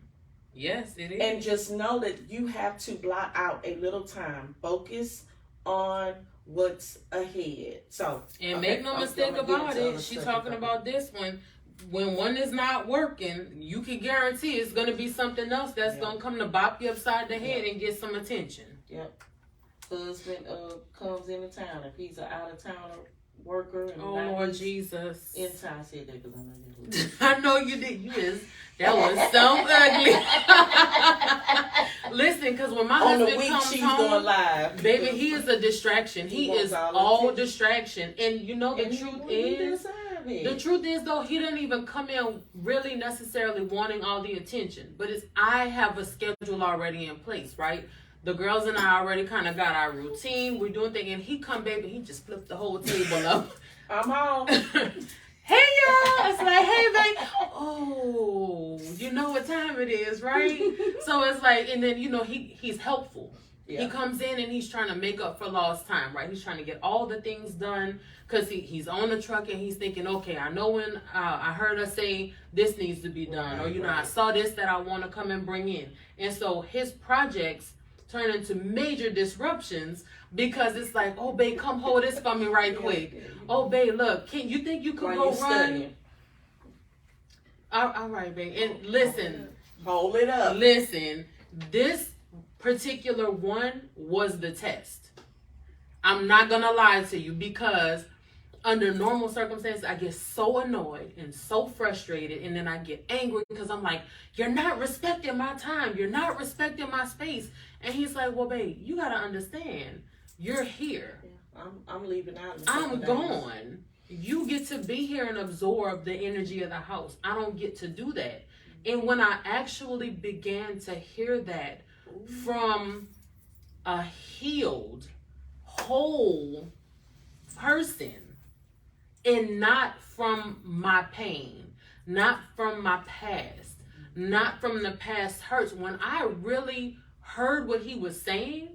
Yes, it is. And just know that you have to block out a little time. Focus on what's ahead. So, and make no mistake about it. She's talking about this one. When one is not working, you can guarantee it's going to be something else that's going to come to bop you upside the head and get some attention. Yep. Husband comes into town. If he's an out-of-towner worker. And Lord Jesus. Inside, I said that because I know you did. I know you did. That was so ugly. Listen, because when my husband comes home, going live. Baby, he is a distraction. He is all distraction. And you know the truth is though, he didn't even come in really necessarily wanting all the attention. But I have a schedule already in place, right? The girls and I already kind of got our routine. We're doing things, and he come, baby, he just flipped the whole table up. I'm home. Hey y'all, it's like, hey babe, oh, you know what time it is, right? So it's like, and then he's helpful. Yeah. He comes in and he's trying to make up for lost time, right? He's trying to get all the things done because he's on the truck and he's thinking, okay, I know when I heard her say this needs to be done, or I saw this that I want to come and bring in, and so his projects turn into major disruptions because it's like, oh babe, come hold this for me right quick. Oh babe, look, you think you could go run? All right, babe. And listen, hold it up. Listen, this particular one was the test. I'm not gonna lie to you because under normal circumstances, I get so annoyed and so frustrated, and then I get angry because I'm like, you're not respecting my time. You're not respecting my space. And he's like, well, babe, you got to understand, you're here. Yeah, I'm leaving out. I'm gone. You get to be here and absorb the energy of the house. I don't get to do that. And when I actually began to hear that from a healed, whole person and not from my pain, not from my past, not from the past hurts. When I really heard what he was saying,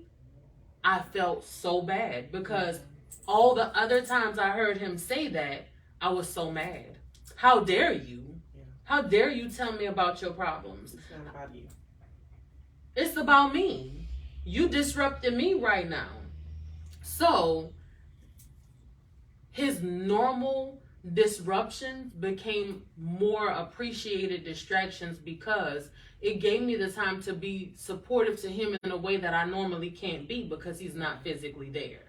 I felt so bad because all the other times I heard him say that, I was so mad. How dare you? How dare you tell me about your problems? It's not about you. It's about me. You disrupted me right now. So, his normal disruptions became more appreciated distractions because it gave me the time to be supportive to him in a way that I normally can't be because he's not physically there.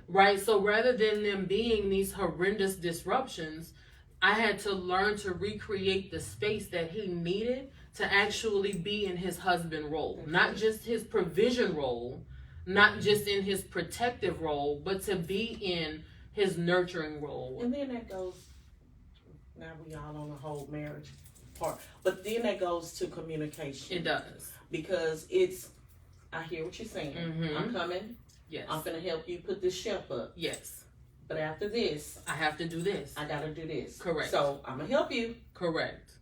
Right? So rather than them being these horrendous disruptions, I had to learn to recreate the space that he needed to actually be in his husband role. Not just his provision role, not just in his protective role, but to be in his nurturing role. And then that goes, now we all on the whole marriage part, but then that goes to communication. It does. Because I hear what you're saying. Mm-hmm. I'm coming. Yes. I'm going to help you put this shelf up. Yes. But after this, I have to do this. I got to do this. Correct. So I'm going to help you. Correct.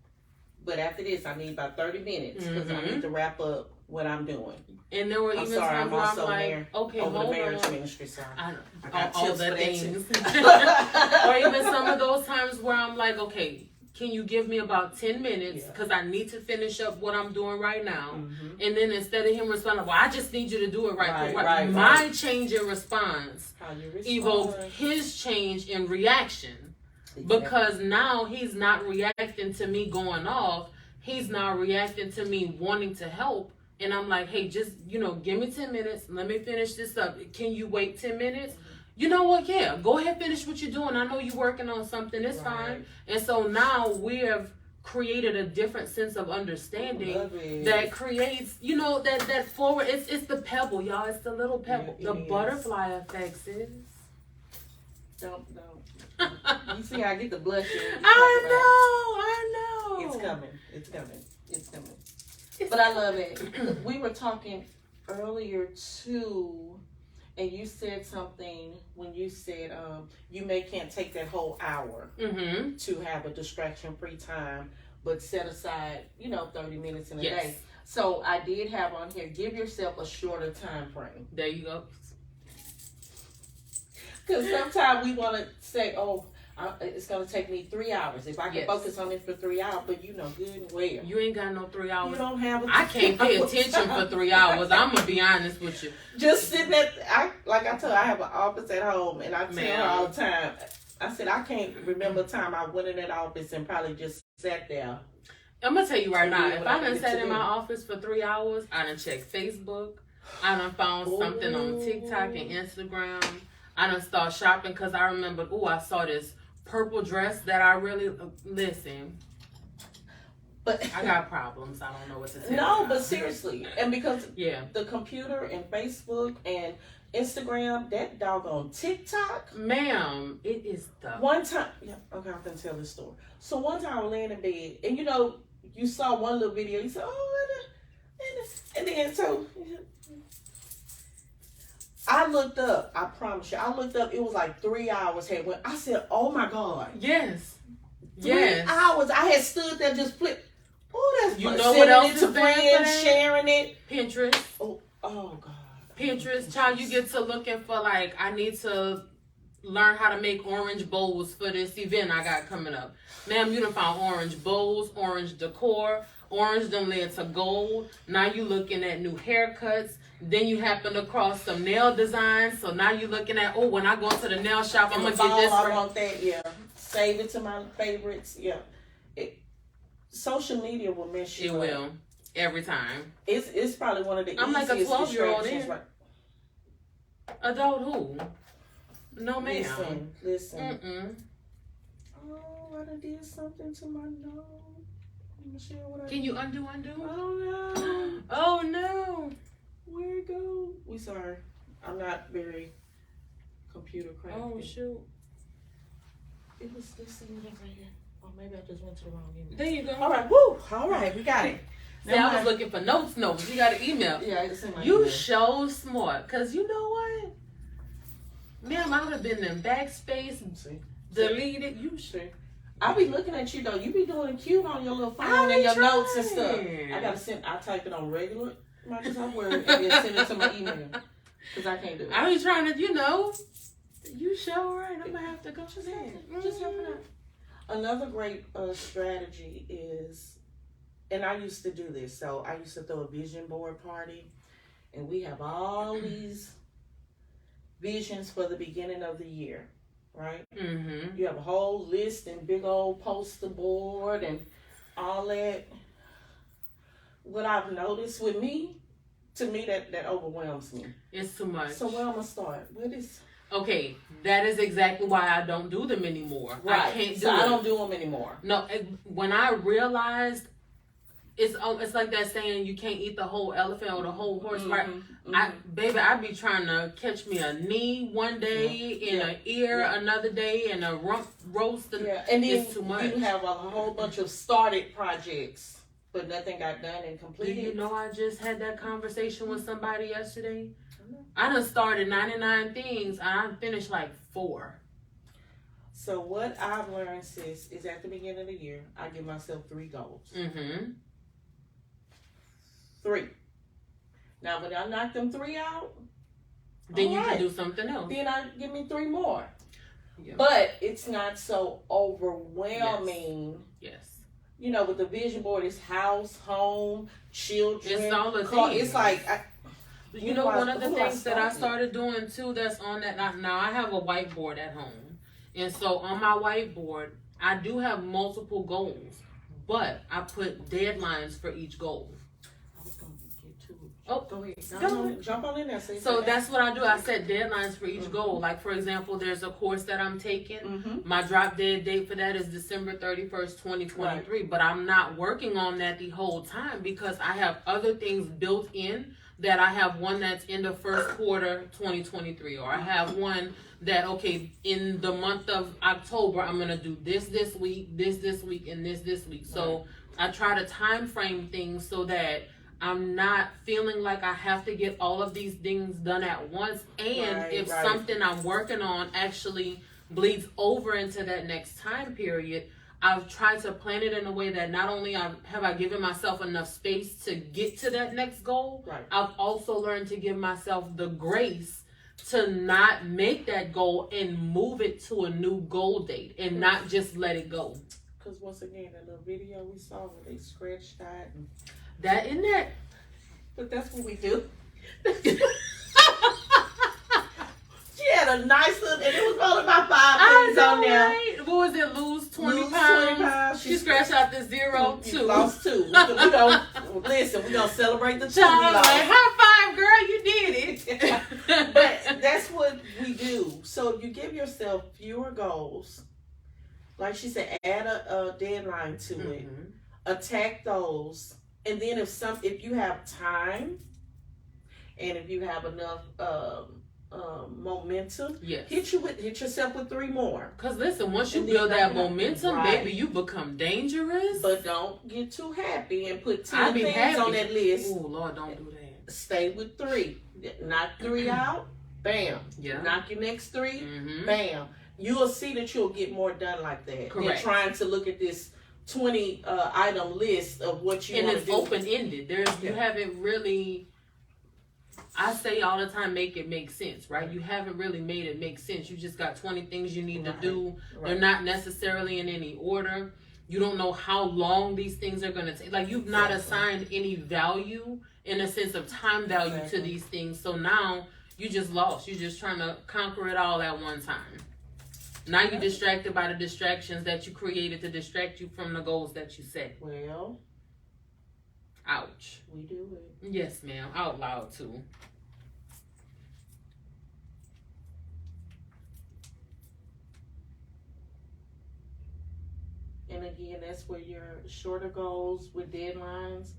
But after this, I need about 30 minutes because I need to wrap up what I'm doing. And there were even times where I'm like, okay, over hold the marriage on. ministry side. I know. I got all tips the for that things. too. Or even some of those times where I'm like, okay, can you give me about 10 minutes because I need to finish up what I'm doing right now. Mm-hmm. And then instead of him responding, well, I just need you to do it right. My change in response evoked his change in reaction. Because now he's not reacting to me going off. He's now reacting to me wanting to help. And I'm like, hey, just, give me 10 minutes. Let me finish this up. Can you wait 10 minutes? You know what? Yeah, go ahead, finish what you're doing. I know you're working on something. It's fine. And so now we have created a different sense of understanding that creates, that forward. It's the pebble, y'all. It's the little pebble. The butterfly effect, sis. Don't. You see how I get the blushing. I know. It's coming. But I love it. We were talking earlier too, and you said something when you said you can't take that whole hour to have a distraction-free time, but set aside 30 minutes in a day. So I did have on here, give yourself a shorter time frame. There you go. Because sometimes we want to say, it's going to take me 3 hours. If I can focus on it for 3 hours, but good and well. You ain't got no 3 hours. You don't have I can't pay attention for 3 hours. I'm going to be honest with you. Just sitting like I told her, I have an office at home, and I tell her all the time, I said, I can't remember a time I went in that office and probably just sat there. I'm going to tell you right now, if I done sat in my office for 3 hours, I done checked Facebook, I done found something on TikTok and Instagram, I done started shopping because I remembered, I saw this purple dress that I really listen. But I got problems. I don't know what to tell you. No, but seriously, and because the computer and Facebook and Instagram, that doggone TikTok, ma'am, it is the one time. Yeah, okay, I'm gonna tell this story. So one time I was laying in bed, and you saw one little video. You said, and then so. I looked up, I promise you, it was like 3 hours had went. I said, oh my God. Yes. 3 hours. I had stood there just flipped. Oh, that's you know what else is friends, sharing it. Pinterest. Oh God. Pinterest, child, you get to looking for I need to learn how to make orange bowls for this event I got coming up. Ma'am, you done found orange bowls, orange decor, orange done led to gold. Now you looking at new haircuts. Then you happen across some nail designs. So now you're looking at, when I go to the nail shop, I'm going to get this. I want that, Save it to my favorites, social media will mess you up. It will. Every time. It's probably one of the I'm like a 12-year-old in. Right? Adult who? No, ma'am. Listen. Mm-mm. Oh, I done did something to my nose. Can you undo? Oh, no. Oh, no. Where it go? We sorry. I'm not very computer crafty. Oh, shoot. It was this thing over here. Or maybe I just went to the wrong email. There you go. All right. Woo. All right. We got it. See, I was looking for notes. You got an email. Yeah, it's in my You email. show smart. Because you know what? Ma'am, I would have been in backspace, See, deleted. You see. I be looking at you though. You be doing cute on your little I phone be and your notes and trying. stuff. I gotta send. I type it on regular Microsoft Word and then send it to my email because I can't do it. I be trying to, you sure right. I'm gonna have to go. Just helping out. Another great strategy is, and I used to do this. So I used to throw a vision board party, and we have all these visions for the beginning of the year, right? Mm-hmm. You have a whole list and big old poster board and all that. What I've noticed with me, to me that overwhelms me. It's too much. So where I'm gonna start? What is? Okay, that is exactly why I don't do them anymore. Right. I can't do so it. I don't do them anymore. No, when I realized, it's like that saying, you can't eat the whole elephant or the whole horse, right? I be trying to catch me a knee one day, and an ear another day, and a rump roast. And then it's too much. You have a whole bunch of started projects, but nothing got done and Do completed. you know I just had that conversation with somebody yesterday? I done started 99 things, and I finished like 4. So what I've learned, sis, is at the beginning of the year, I give myself 3 goals. Mm-hmm. 3. Now, when I knock them 3 out, Then you can do something else. then I give me 3 more. Yeah. But it's not so overwhelming. Yes. You know, with the vision board, it's house, home, children. It's all the car. things. It's like, You know, one of the things that I started doing too that's on that, now I have a whiteboard at home. And so on my whiteboard, I do have multiple goals, but I put deadlines for each goal. I was going to get to it. Oh, Go ahead. Go. Jump on in there. Sis. So that's what I do. I set deadlines for each goal. Like, for example, there's a course that I'm taking. Mm-hmm. My drop dead date for that is December 31st, 2023. But I'm not working on that the whole time because I have other things built in. That I have one that's in the first quarter 2023, or I have one that, okay, in the month of October, I'm going to do this week, this week, and this week. So I try to time frame things so that I'm not feeling like I have to get all of these things done at once. And if something I'm working on actually bleeds over into that next time period, I've tried to plan it in a way that not only have I given myself enough space to get to that next goal, I've also learned to give myself the grace to not make that goal and move it to a new goal date and not just let it go. Because once again, that little video we saw where they scratched that. That in that. But that's what we do. She had a nice little, and it was only about 5 things on there. Right. What was it? Lose 20 Lose pounds. 20 pounds. She scratched out the 0, 2. Lost 2. We don't listen. We gonna celebrate the 2 we Child, lost. like, high five, girl, you did it. But that's what we do. So you give yourself fewer goals. Like she said, add a deadline to it. Attack those, and then if you have time, and if you have enough momentum, hit yourself with 3 more. Cause listen, once you build that momentum, baby, you become dangerous. But don't get too happy and put 10 things on that list. Oh Lord, don't do that. Stay with 3. Knock 3 out. Bam. Yeah. Knock your next 3. Bam. You'll see that you'll get more done like that. Correct. Than trying to look at this 20 item list of what you want to do. And it's open ended. You haven't really. I say all the time, make it make sense, right? You haven't really made it make sense. You just got 20 things you need to do. They're not necessarily in any order. You don't know how long these things are going to take. Like, you've not assigned any value in a sense of time value to these things. So now you just lost. You're just trying to conquer it all at one time. Now you're distracted by the distractions that you created to distract you from the goals that you set. Well, ouch. We do it. Yes, ma'am. Out loud, too. And again, that's where your shorter goals with deadlines,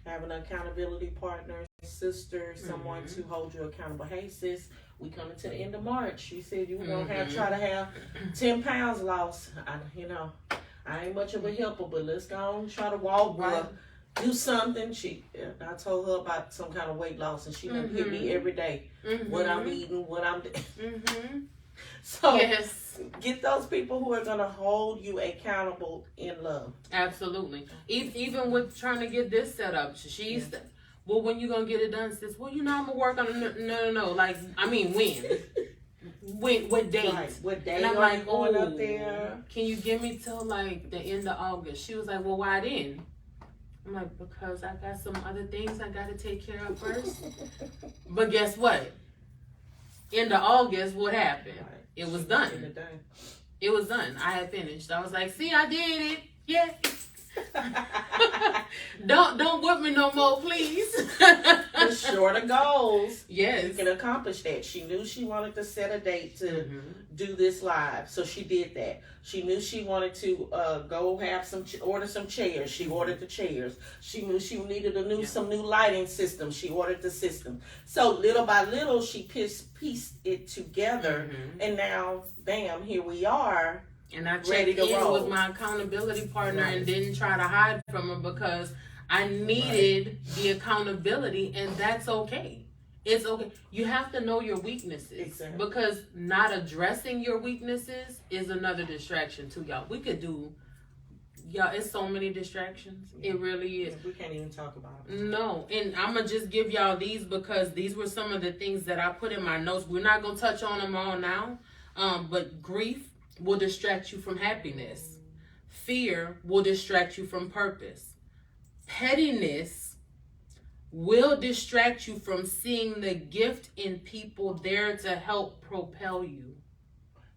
having an accountability partner, sister, someone to hold you accountable. Hey, sis, we coming to the end of March. You said you were going to try to have 10 pounds lost. I ain't much of a helper, but let's go and try to walk do something. I told her about some kind of weight loss, and she done hit me every day. What I'm eating, what I'm doing. So yes, get those people who are gonna hold you accountable in love. Absolutely. Even with trying to get this set up, she's well, when you gonna get it done, sis? Well, I'm gonna work on it. No. Like, I mean, when? What date? Right. What day? And I'm are like, you going up there? Can you give me till like the end of August? She was like, well, why then? I'm like, because I got some other things I gotta take care of first. But guess what? End of August, what happened? Right. It was done. It was done. I had finished. I was like, see, I did it. Yeah. don't whip me no more, please. The shorter goals, yes, you can accomplish that. She knew she wanted to set a date to do this live, so she did that. She knew she wanted to go have order some chairs. She ordered the chairs. She knew she needed some new lighting system. She ordered the system. So little by little, she pieced it together, and now, bam, here we are. And I checked in with my accountability partner and didn't try to hide from her because I needed the accountability, and that's okay. It's okay. You have to know your weaknesses because not addressing your weaknesses is another distraction too, y'all. We could do, it's so many distractions. It really is. We can't even talk about it. No, and I'm going to just give y'all these because these were some of the things that I put in my notes. We're not going to touch on them all now, but grief will distract you from happiness. Fear will distract you from purpose. Pettiness will distract you from seeing the gift in people there to help propel you.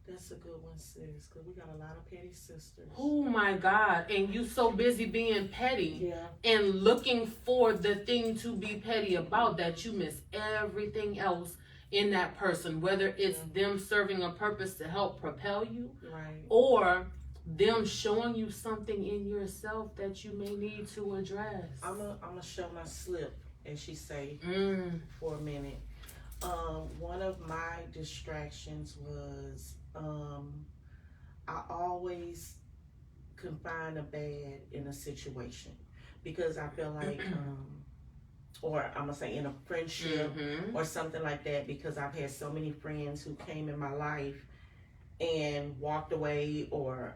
That's a good one, sis, because we got a lot of petty sisters. Oh my God. And you so busy being petty and looking for the thing to be petty about that you miss everything else in that person, whether it's them serving a purpose to help propel you, or them showing you something in yourself that you may need to address. I'm gonna show my slip, as she say, for a minute. One of my distractions was I always confine a bad in a situation because I feel like or I'm gonna say in a friendship or something like that, because I've had so many friends who came in my life and walked away, or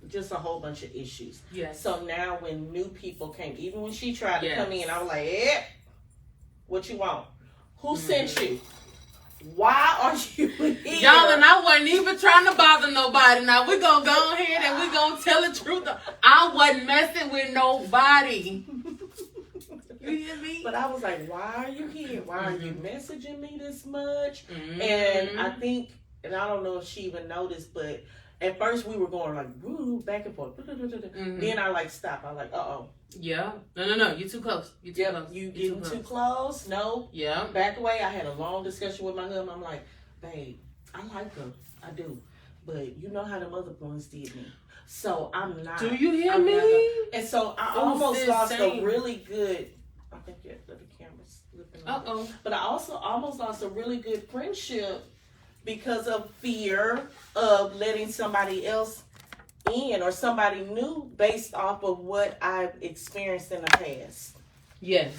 just a whole bunch of issues. Yes. So now when new people came, even when she tried to come in, I was like, what you want? Who sent you? Why are you here? Y'all, and I wasn't even trying to bother nobody. Now we're gonna go ahead and we're gonna tell the truth. I wasn't messing with nobody. You hear me? But I was like, why are you here? Why are you messaging me this much? And I think, and I don't know if she even noticed, but at first we were going like woo, back and forth. Then I like stopped. I like, Yeah. No. You too close. You too close. You getting too close? No. Yeah. Back away. I had a long discussion with my husband. I'm like, babe, I like her. I do. But you know how the other ones did me. So I'm not. Do you hear me? And so I almost lost a really good, I think the camera's flipping. But I also almost lost a really good friendship because of fear of letting somebody else in or somebody new based off of what I've experienced in the past. Yes.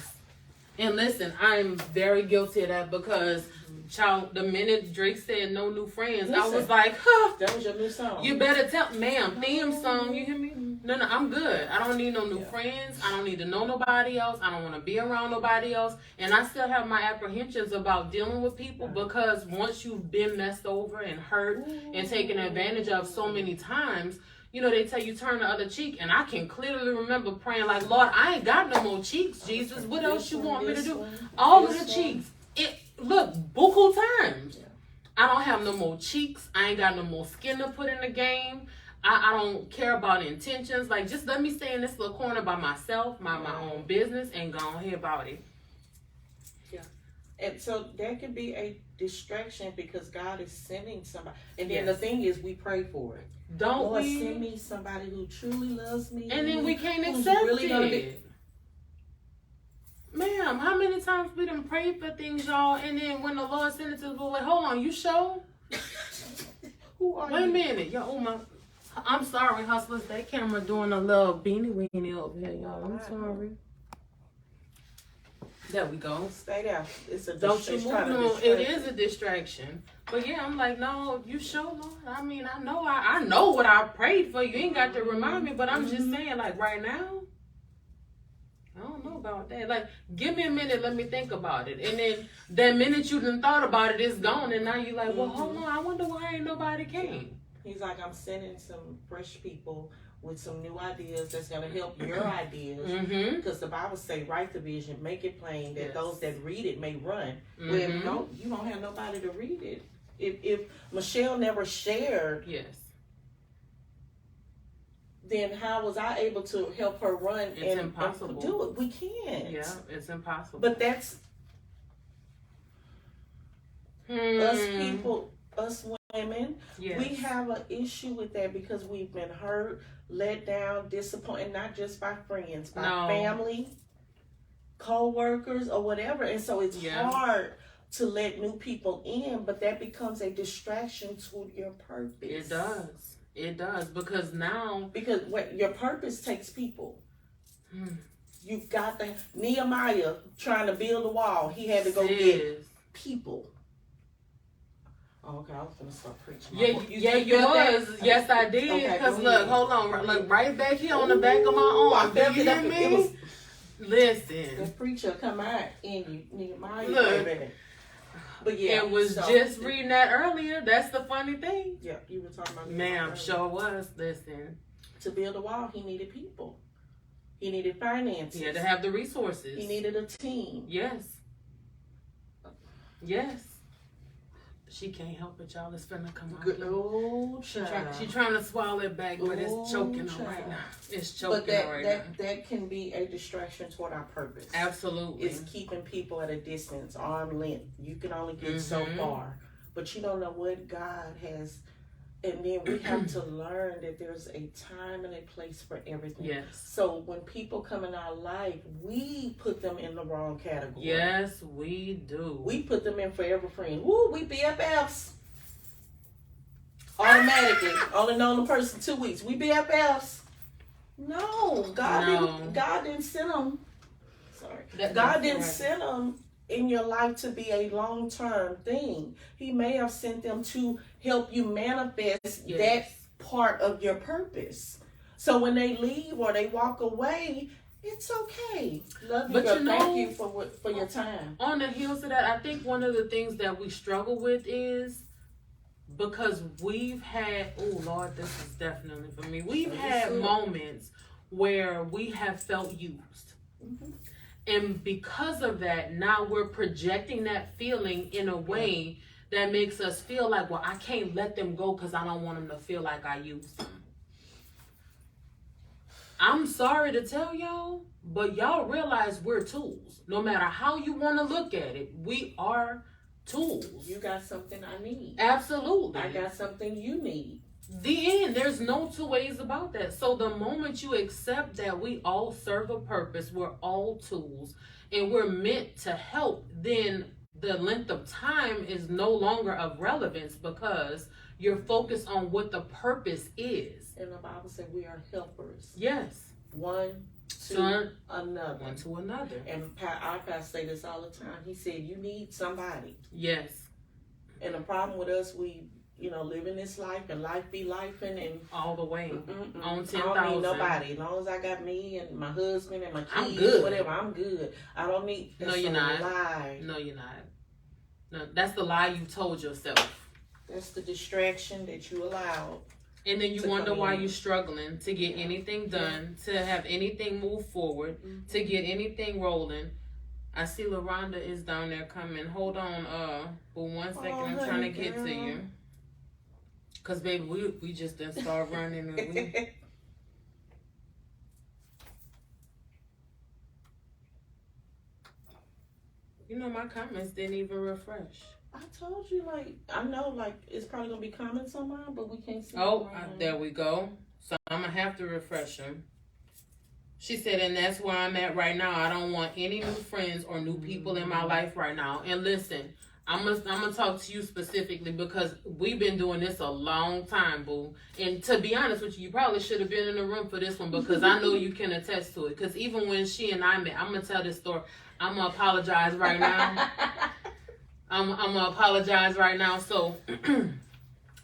And listen, I'm very guilty of that because, child, the minute Drake said no new friends, I was like, that was your new song. You better tell, ma'am, theme song, you hear me? No, I'm good. I don't need no new friends. I don't need to know nobody else. I don't want to be around nobody else. And I still have my apprehensions about dealing with people because once you've been messed over and hurt and taken advantage of so many times, they tell you turn the other cheek. And I can clearly remember praying like, Lord, I ain't got no more cheeks, Jesus. What else you want me to do? All of the cheeks. Look, buku times. I don't have no more cheeks. I ain't got no more skin to put in the game. I don't care about intentions. Like, just let me stay in this little corner by myself, my own business, and go ahead about it. Yeah. And so that could be a distraction because God is sending somebody. And then the thing is, we pray for it. Lord, send me somebody who truly loves me. And then we can't accept it. Ma'am, how many times we done prayed for things, y'all, and then when the Lord sent it to us, we're like, hold on, you sure? Who are you? Wait a minute. Yo, I'm sorry, hustlers. That camera doing a little beanie weenie over here, y'all. I'm sorry. There we go. Stay there. It's a Don't you distraction. move. No, it is a distraction. But yeah, I'm like, no, you sure, Lord? I mean, I know what I prayed for. You ain't got to remind me, but I'm just saying, like, right now, I don't know about that. Like, give me a minute, let me think about it. And then that minute you done thought about it, it's gone. And now you're like, well, hold on, I wonder why ain't nobody came. He's like, I'm sending some fresh people with some new ideas that's going to help your ideas. Because the Bible say, write the vision, make it plain, that those that read it may run. Well, you don't have nobody to read it. If Michelle never shared, then how was I able to help her run and do it? We can't. Yeah, it's impossible. But that's us people, us women. Yes. We have an issue with that because we've been hurt, let down, disappointed, not just by friends, by family, co-workers, or whatever. And so it's hard to let new people in, but that becomes a distraction to your purpose. It does. It does, because now... Because your purpose takes people. You've got Nehemiah trying to build a wall. He had to go get people. Oh, okay, I was going to start preaching. You was. Yes, I did. Because look, hold on. Look, right back here on the back of my arm. Do you hear me? Listen. The preacher come out in you, Nehemiah. Look. But yeah, it was just reading that earlier. That's the funny thing. Yeah, you were talking about. Ma'am, sure was. Listen. To build a wall, he needed people. He needed finances. He had to have the resources. He needed a team. Yes. Yes. She can't help it, y'all. It's finna come out. Oh, She's trying to swallow it back, but it's choking her right now. It's choking her right now. That can be a distraction toward our purpose. Absolutely. It's keeping people at a distance, arm length. You can only get so far. But you don't know what God has. And then we have to learn that there's a time and a place for everything. Yes. So when people come in our life, we put them in the wrong category. Yes, we do. We put them in forever friends. Woo, we BFFs. Automatically. Only known the person 2 weeks. We BFFs. No, God didn't send them. Sorry. God didn't send them in your life to be a long-term thing. He may have sent them to help you manifest that part of your purpose. So when they leave or they walk away, it's okay. Love you, but thank you for your time. On the heels of that, I think one of the things that we struggle with is because we've had, oh Lord, this is definitely for me. We've had moments where we have felt used. And because of that, now we're projecting that feeling in a way that makes us feel like, well, I can't let them go because I don't want them to feel like I used them. I'm sorry to tell y'all, but y'all realize we're tools. No matter how you want to look at it, we are tools. You got something I need. Absolutely. I got something you need. The end. There's no two ways about that. So the moment you accept that we all serve a purpose, we're all tools, and we're meant to help, then the length of time is no longer of relevance because you're focused on what the purpose is. And the Bible said we are helpers. Yes. One to another. One to another. And our pastor say this all the time. He said, you need somebody. Yes. And the problem with us, we living this life and life be lifing and all the way on 10,000. I don't need nobody. As long as I got me and my husband and my kids, I'm good. Whatever, I'm good. I don't need. No, you're not. Lie. No, you're not. No, that's the lie you told yourself. That's the distraction that you allowed. And then you wonder why you're struggling to get anything done, to have anything move forward, to get anything rolling. I see LaRonda is down there coming. Hold on, for 1 second. I'm trying to get to you. Cause baby, we just done start running and we. You know my comments didn't even refresh. I told you, I know, it's probably gonna be comments on mine, but we can't see. There we go. So I'm gonna have to refresh them. She said, and that's where I'm at right now. I don't want any new friends or new people in my life right now. And listen, I'm gonna talk to you specifically because we've been doing this a long time, boo. And to be honest with you, you probably should have been in the room for this one because I know you can attest to it. Because even when she and I met, I'm gonna tell this story. I'm gonna apologize right now. I'm gonna apologize right now. So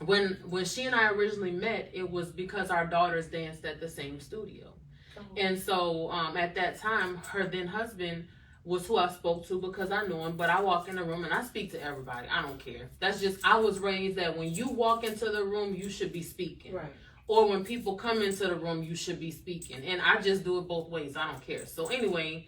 when she and I originally met, it was because our daughters danced at the same studio. And so at that time, her then husband was who I spoke to because I knew him. But I walk in the room and I speak to everybody. I don't care. That's just, I was raised that when you walk into the room, you should be speaking. Right. Or when people come into the room, you should be speaking. And I just do it both ways. I don't care. So anyway,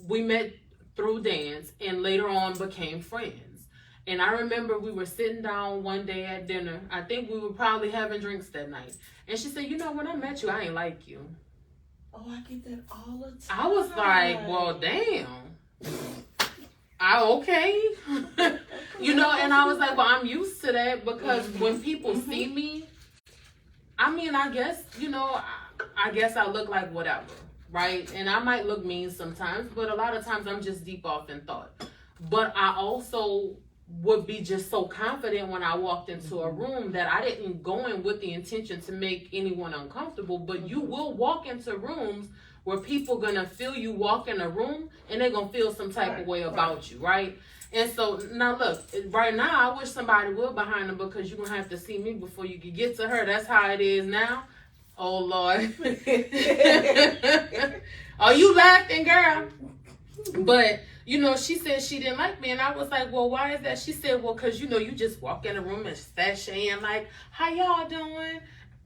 we met through dance and later on became friends. And I remember we were sitting down one day at dinner. I think we were probably having drinks that night. And she said, you know, when I met you, I ain't like you. Oh, I get that all the time. I was like, well, damn. Okay. You know, and I was like, well, I'm used to that because when people see me, I mean, I guess, you know, I guess I look like whatever, right? And I might look mean sometimes, but a lot of times I'm just deep off in thought. But I also would be just so confident when I walked into a room that I didn't go in with the intention to make anyone uncomfortable. But you will walk into rooms where people gonna feel you walk in a room and they're gonna feel some type of way about you, right? And so now look, right now I wish somebody would behind them because you're gonna have to see me before you can get to her. That's how it is now. Oh Lord. Are you laughing, girl? But you know, she said she didn't like me, and I was like, well, why is that? She said, well, because, you know, you just walk in the room and sashaying like, how y'all doing?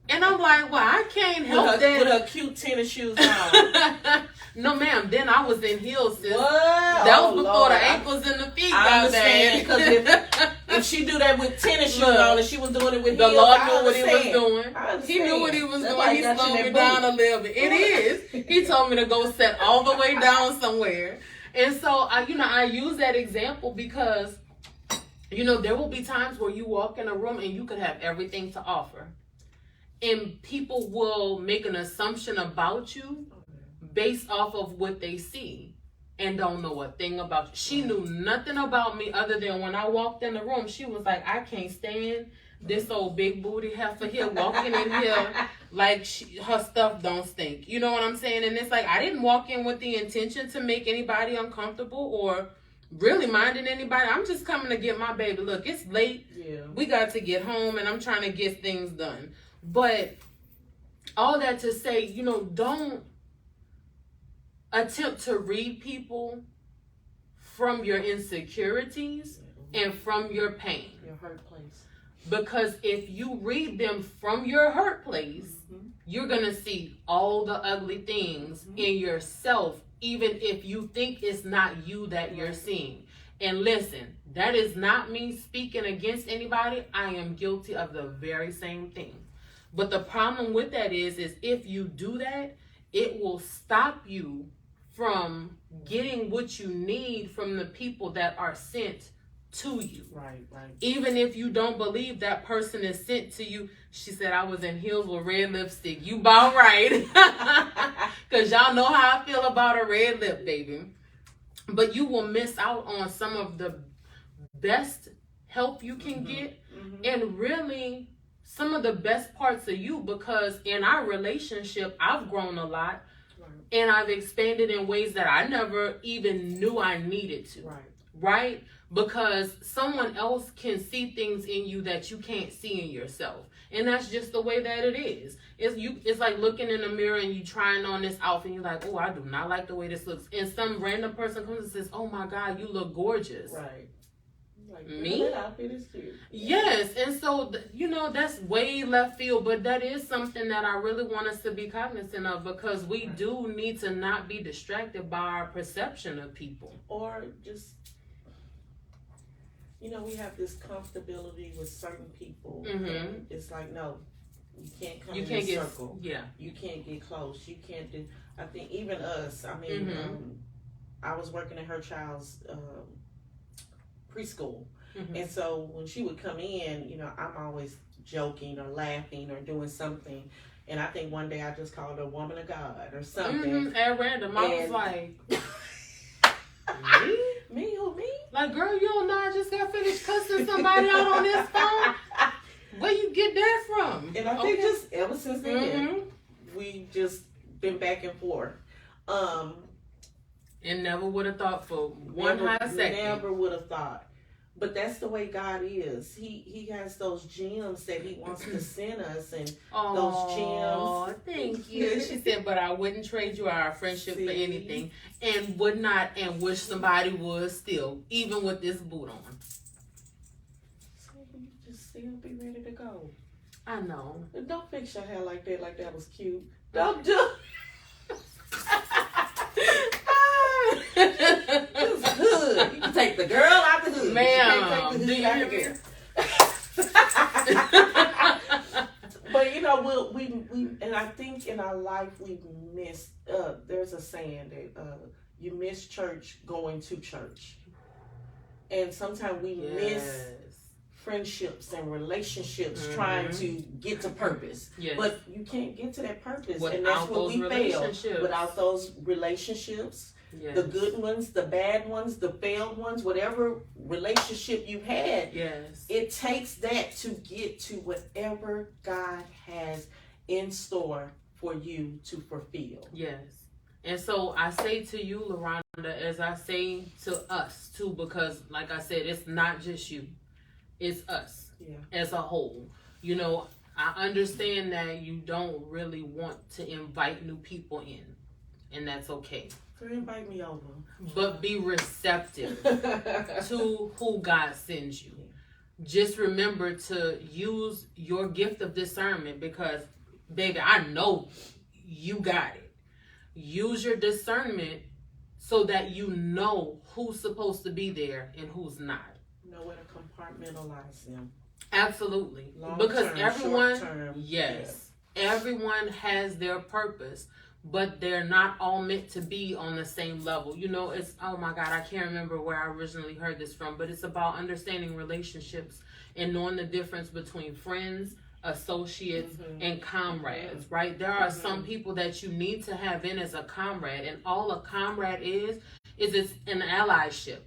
And I'm like, well, I can't help that. With her cute tennis shoes on. No, ma'am. Then I was in heels, sis. What? That was before Lord. The ankles and the feet I understand, because if she do that with tennis shoes on and she was doing it with the heels, Lord knew what he was doing. He knew what he was doing. Like he slowed me down a little bit. It is. He told me to go set all the way down somewhere. And so, I use that example because, you know, there will be times where you walk in a room and you could have everything to offer. And people will make an assumption about you based off of what they see and don't know a thing about you. She knew nothing about me other than when I walked in the room, she was like, I can't stand this old big booty heifer here walking in here like her stuff don't stink. You know what I'm saying? And it's like, I didn't walk in with the intention to make anybody uncomfortable or really minding anybody. I'm just coming to get my baby. Look, it's late. Yeah. We got to get home and I'm trying to get things done. But all that to say, you know, don't attempt to read people from your insecurities and from your pain. Your hurt place. Because if you read them from your hurt place, you're going to see all the ugly things in yourself, even if you think it's not you that you're seeing. And listen, that is not me speaking against anybody. I am guilty of the very same thing. But the problem with that is if you do that, it will stop you from getting what you need from the people that are sent to you. Right. Even if you don't believe that person is sent to you. She said, I was in heels with red lipstick. You about right. Because y'all know how I feel about a red lip, baby. But you will miss out on some of the best help you can get. And really some of the best parts of you, because in our relationship, I've grown a lot. And I've expanded in ways that I never even knew I needed to. Right? Because someone else can see things in you that you can't see in yourself. And that's just the way that it is. It's like looking in the mirror and you trying on this outfit and you're like, oh, I do not like the way this looks. And some random person comes and says, oh my God, you look gorgeous. Right. Like, me? That outfit is cute. Yes. And so, you know, that's way left field, but that is something that I really want us to be cognizant of, because we do need to not be distracted by our perception of people. Or just, you know, we have this comfortability with certain people. It's like, no, you can't come in a circle. Yeah. You can't get close. You can't do, I think even us, I mean, I was working at her child's preschool. And so when she would come in, you know, I'm always joking or laughing or doing something. And I think one day I just called her woman of God or something. At random. I was like, me? Me? Who, me? Like, girl, you don't know I just got finished cussing somebody out on this phone? Where you get that from? And I think just ever since then, we just been back and forth. And never would have thought for one hot second. Never would have thought. But that's the way God is. He has those gems that he wants to send us, and those gems. Thank you. She said, but I wouldn't trade you our friendship for anything, and would not, and wish somebody would still, even with this boot on. So you just still be ready to go. I know. Don't fix your hair like that was cute. Don't do. It's hood. You can take the girl out the hood. Ma'am, do you hear me? But you know, we and I think in our life we've missed. There's a saying that you miss church going to church, and sometimes we miss friendships and relationships trying to get to purpose. Yes. But you can't get to that purpose, without and that's when we fail. Without those relationships. Yes. The good ones, the bad ones, the failed ones, whatever relationship you've had, it takes that to get to whatever God has in store for you to fulfill. Yes. And so I say to you, LaRonda, as I say to us too, because like I said, it's not just you, it's us as a whole. You know, I understand that you don't really want to invite new people in, and that's okay. So invite me over. But be receptive to who God sends you. Just remember to use your gift of discernment, because, baby, I know you got it. Use your discernment so that you know who's supposed to be there and who's not. Know where to compartmentalize them. Absolutely. Long because term, everyone, short term, everyone has their purpose. But they're not all meant to be on the same level. You know, it's, oh my God, I can't remember where I originally heard this from, but it's about understanding relationships and knowing the difference between friends, associates, and comrades, right? There are some people that you need to have in as a comrade, and all a comrade is it's an allyship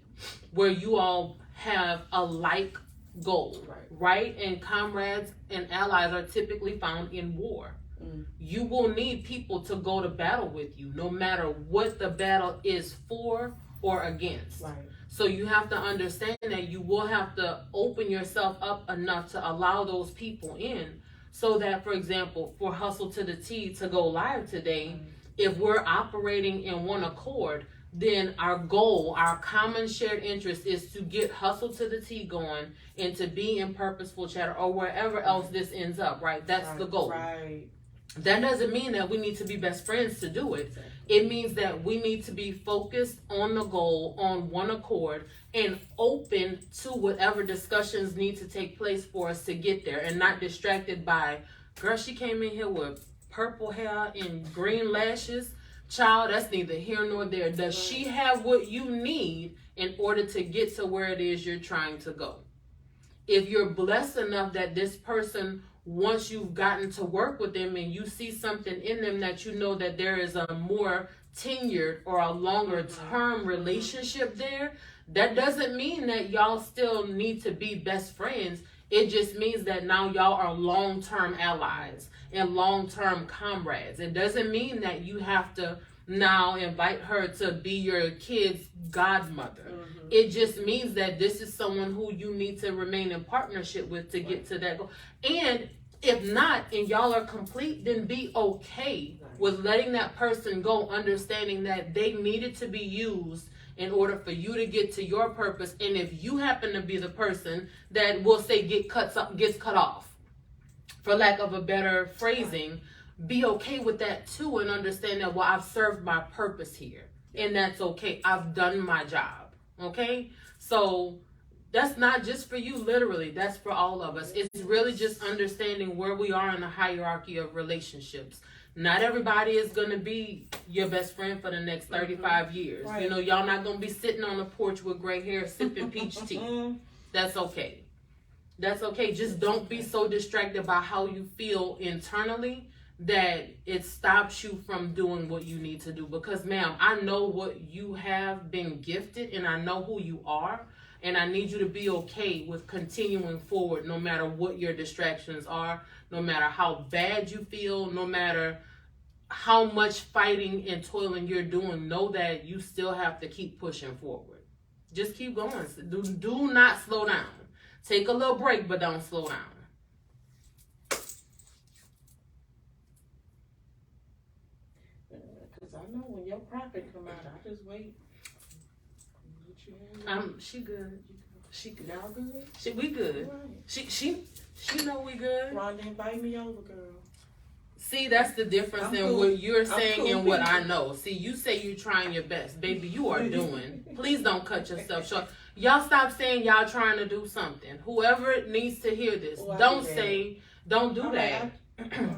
where you all have a like goal, right? And comrades and allies are typically found in war. You will need people to go to battle with you, no matter what the battle is for or against. Right. So you have to understand that you will have to open yourself up enough to allow those people in, so that, for example, for Hustle to the T to go live today, if we're operating in one accord, then our goal, our common shared interest is to get Hustle to the T going and to be in Purposeful Chatter or wherever else this ends up, right? That's the goal. Right. That doesn't mean that we need to be best friends to do it. It means that we need to be focused on the goal, on one accord, and open to whatever discussions need to take place for us to get there, and not distracted by, girl, she came in here with purple hair and green lashes. Child, that's neither here nor there. Does she have what you need in order to get to where it is you're trying to go? If you're blessed enough that this person, once you've gotten to work with them and you see something in them that you know that there is a more tenured or a longer term relationship there, that doesn't mean that y'all still need to be best friends. It just means that now y'all are long-term allies and long-term comrades. It doesn't mean that you have to now invite her to be your kid's godmother. It just means that this is someone who you need to remain in partnership with to get to that goal. And if not, and y'all are complete, then be okay with letting that person go, understanding that they needed to be used in order for you to get to your purpose. And if you happen to be the person that will say gets cut off, for lack of a better phrasing, be okay with that too, and understand that, well, I've served my purpose here, and that's okay. I've done my job. Okay? So that's not just for you, literally. That's for all of us. It's really just understanding where we are in the hierarchy of relationships. Not everybody is going to be your best friend for the next 35 years. Right. You know, y'all not going to be sitting on the porch with gray hair sipping peach tea. That's okay. That's okay. Just don't be so distracted by how you feel internally that it stops you from doing what you need to do. Because, ma'am, I know what you have been gifted, and I know who you are. And I need you to be okay with continuing forward no matter what your distractions are, no matter how bad you feel, no matter how much fighting and toiling you're doing. Know that you still have to keep pushing forward. Just keep going. Do not slow down. Take a little break, but don't slow down. Because I know when your profit come out, I just wait. She good. She good. Y'all good? We good. Right. She know we good. Rhonda, invite me over, girl. See, that's the difference in cool. what you're saying cool and what I know. See, you say you're trying your best. Baby, you are doing. Please don't cut yourself short. Y'all stop saying y'all trying to do something. Whoever needs to hear this, don't do that.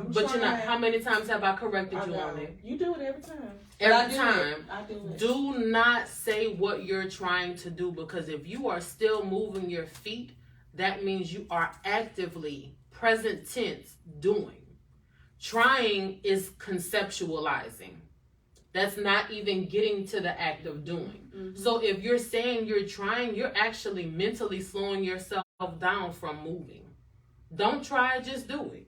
But you know, how many times have I corrected you on it? You do it every time. Every time. I do it. Do not say what you're trying to do, because if you are still moving your feet, that means you are actively, present tense, doing. Trying is conceptualizing. That's not even getting to the act of doing. Mm-hmm. So if you're saying you're trying, you're actually mentally slowing yourself down from moving. Don't try, just do it.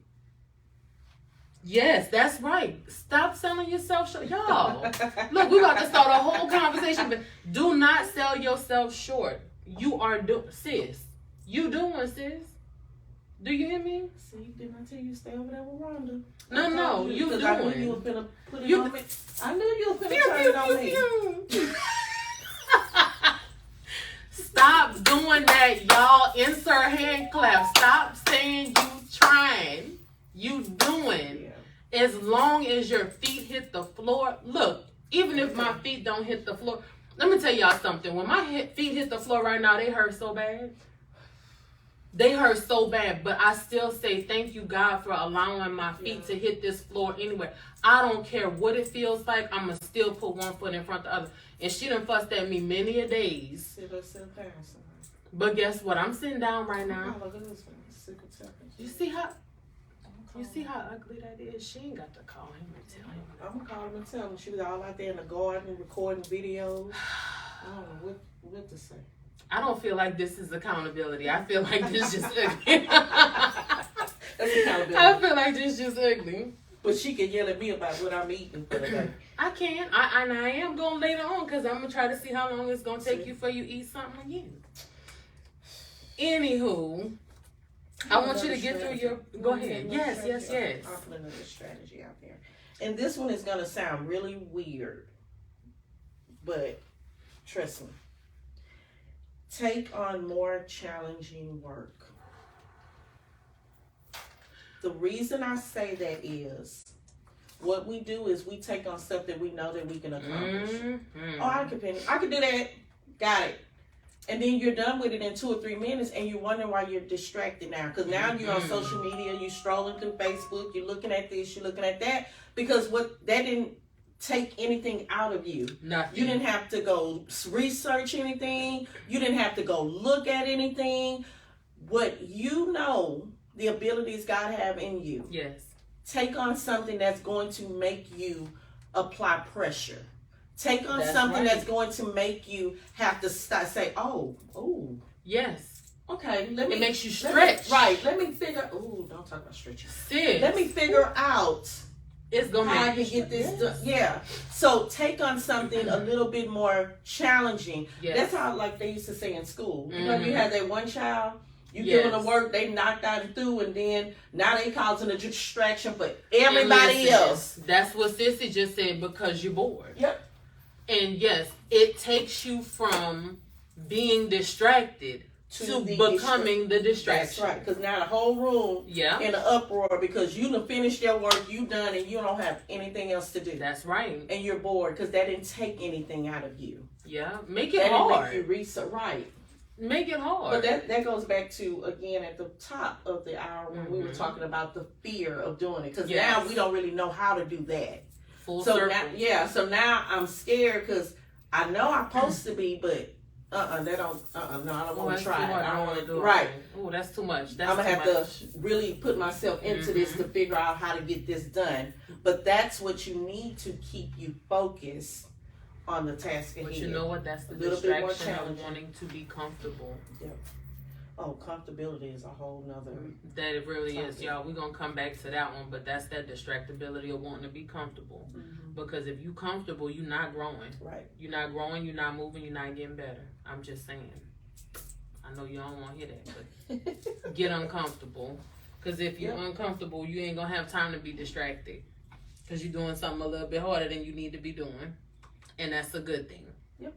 Yes, that's right. Stop selling yourself short. Y'all, look, we're about to start a whole conversation, but do not sell yourself short. You are doing, sis. You doing, sis. Do you hear me? See, didn't I tell you to stay over there with Rhonda? No, you doing. I knew you were finna put it on me. I knew you were finna turn it on me. Stop doing that, y'all. Insert hand clap. Stop saying you trying. You doing. Yeah. As long as your feet hit the floor. Look, even if my feet don't hit the floor. Let me tell y'all something. When my feet hit the floor right now, they hurt so bad. They hurt so bad, but I still say thank you, God, for allowing my feet to hit this floor anyway. I don't care what it feels like. I'm going to still put one foot in front of the other. And she done fussed at me many a days. But guess what? I'm sitting down right now. You see how ugly that is? She ain't got to call him and tell him. I'm going to call him and tell him. She was all out there in the garden recording videos. I don't know what to say. I don't feel like this is accountability. I feel like this is just ugly. That's accountability. I feel like this is just ugly. But she can yell at me about what I'm eating for the day. I can. I am going later on, because I'm going to try to see how long it's going to take you for you eat something again. Anywho, I want you to get through your... Go ahead. Yes. I'll put another strategy out there. And this one is going to sound really weird. But trust me. Take on more challenging work. The reason I say that is, what we do is we take on stuff that we know that we can accomplish. Mm-hmm. Oh, I can do that. Got it. And then you're done with it in 2 or 3 minutes, and you're wondering why you're distracted now. Because now you're on social media, you're strolling through Facebook, you're looking at this, you're looking at that. Because that didn't take anything out of you. Nothing. You didn't have to go research anything. You didn't have to go look at anything. What you know, the abilities God have in you. Yes. Take on something that's going to make you apply pressure. Take on something that's going to make you have to say, oh. Yes. Okay, it makes you stretch. Let me figure. Don't talk about stretching. Sis. Let me figure out. It's gonna how I can get this done. Yeah. So take on something a little bit more challenging. Yes. That's how, like they used to say in school. You know, you had that one child, you give them the work, they knocked out and through, and then now they causing a distraction for everybody else. That's what Sissy just said, because you're bored. Yep. And yes, it takes you from being distracted to becoming the distraction. That's right, because now the whole room in an uproar because you done finished your work, you done, and you don't have anything else to do. That's right. And you're bored because that didn't take anything out of you. Yeah, make it hard. Make you research, right. Make it hard. But that goes back to, again, at the top of the hour when we were talking about the fear of doing it. Because now we don't really know how to do that. Full circle. So now I'm scared because I know I'm supposed to be, but no, I don't want to try it. I don't want to do it. Right. Oh, that's too much. I'm going to have to really put myself into this to figure out how to get this done. But that's what you need to keep you focused on the task ahead. But you know what? That's the little bit more distraction of challenging. wanting to be comfortable. Yep. Oh, comfortability is a whole nother. That it really is, topic. y'all. We're going to come back to that one, but that's that distractibility of wanting to be comfortable. Mm-hmm. Because if you comfortable, you're not growing. Right. You're not growing, you're not moving, you're not getting better. I'm just saying. I know you don't want to hear that, but get uncomfortable. Because if you're uncomfortable, you ain't going to have time to be distracted. Because you're doing something a little bit harder than you need to be doing. And that's a good thing. Yep.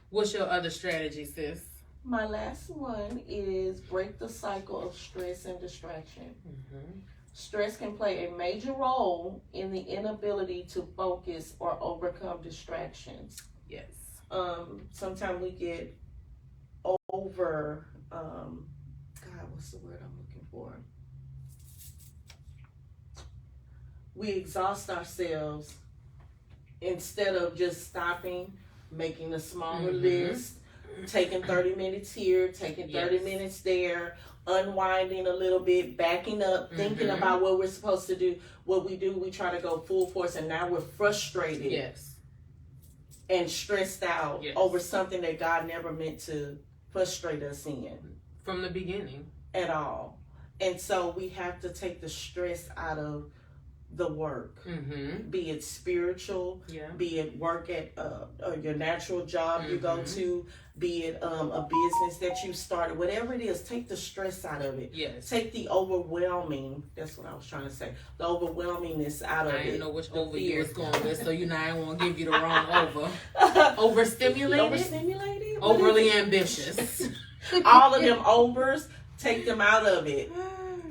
What's your other strategy, sis? My last one is break the cycle of stress and distraction. Mm-hmm. Stress can play a major role in the inability to focus or overcome distractions. Yes. Sometimes we get over, what's the word I'm looking for? We exhaust ourselves instead of just stopping, making a smaller list, taking 30 minutes here, taking 30 minutes there, unwinding a little bit, backing up, thinking about what we're supposed to do. What we do, we try to go full force, and now we're frustrated. Yes. And stressed out over something that God never meant to frustrate us in. From the beginning. At all. And so we have to take the stress out of the work. Mm-hmm. Be it spiritual, be it work at your natural job you go to, be it a business that you started, whatever it is, take the stress out of it. Yes. Take the overwhelming, that's what I was trying to say, the overwhelmingness out of it. I didn't know which over you was going with, so you know I didn't want to give you the wrong over. Overstimulated? Overstimulated? Overly ambitious. All of them overs, take them out of it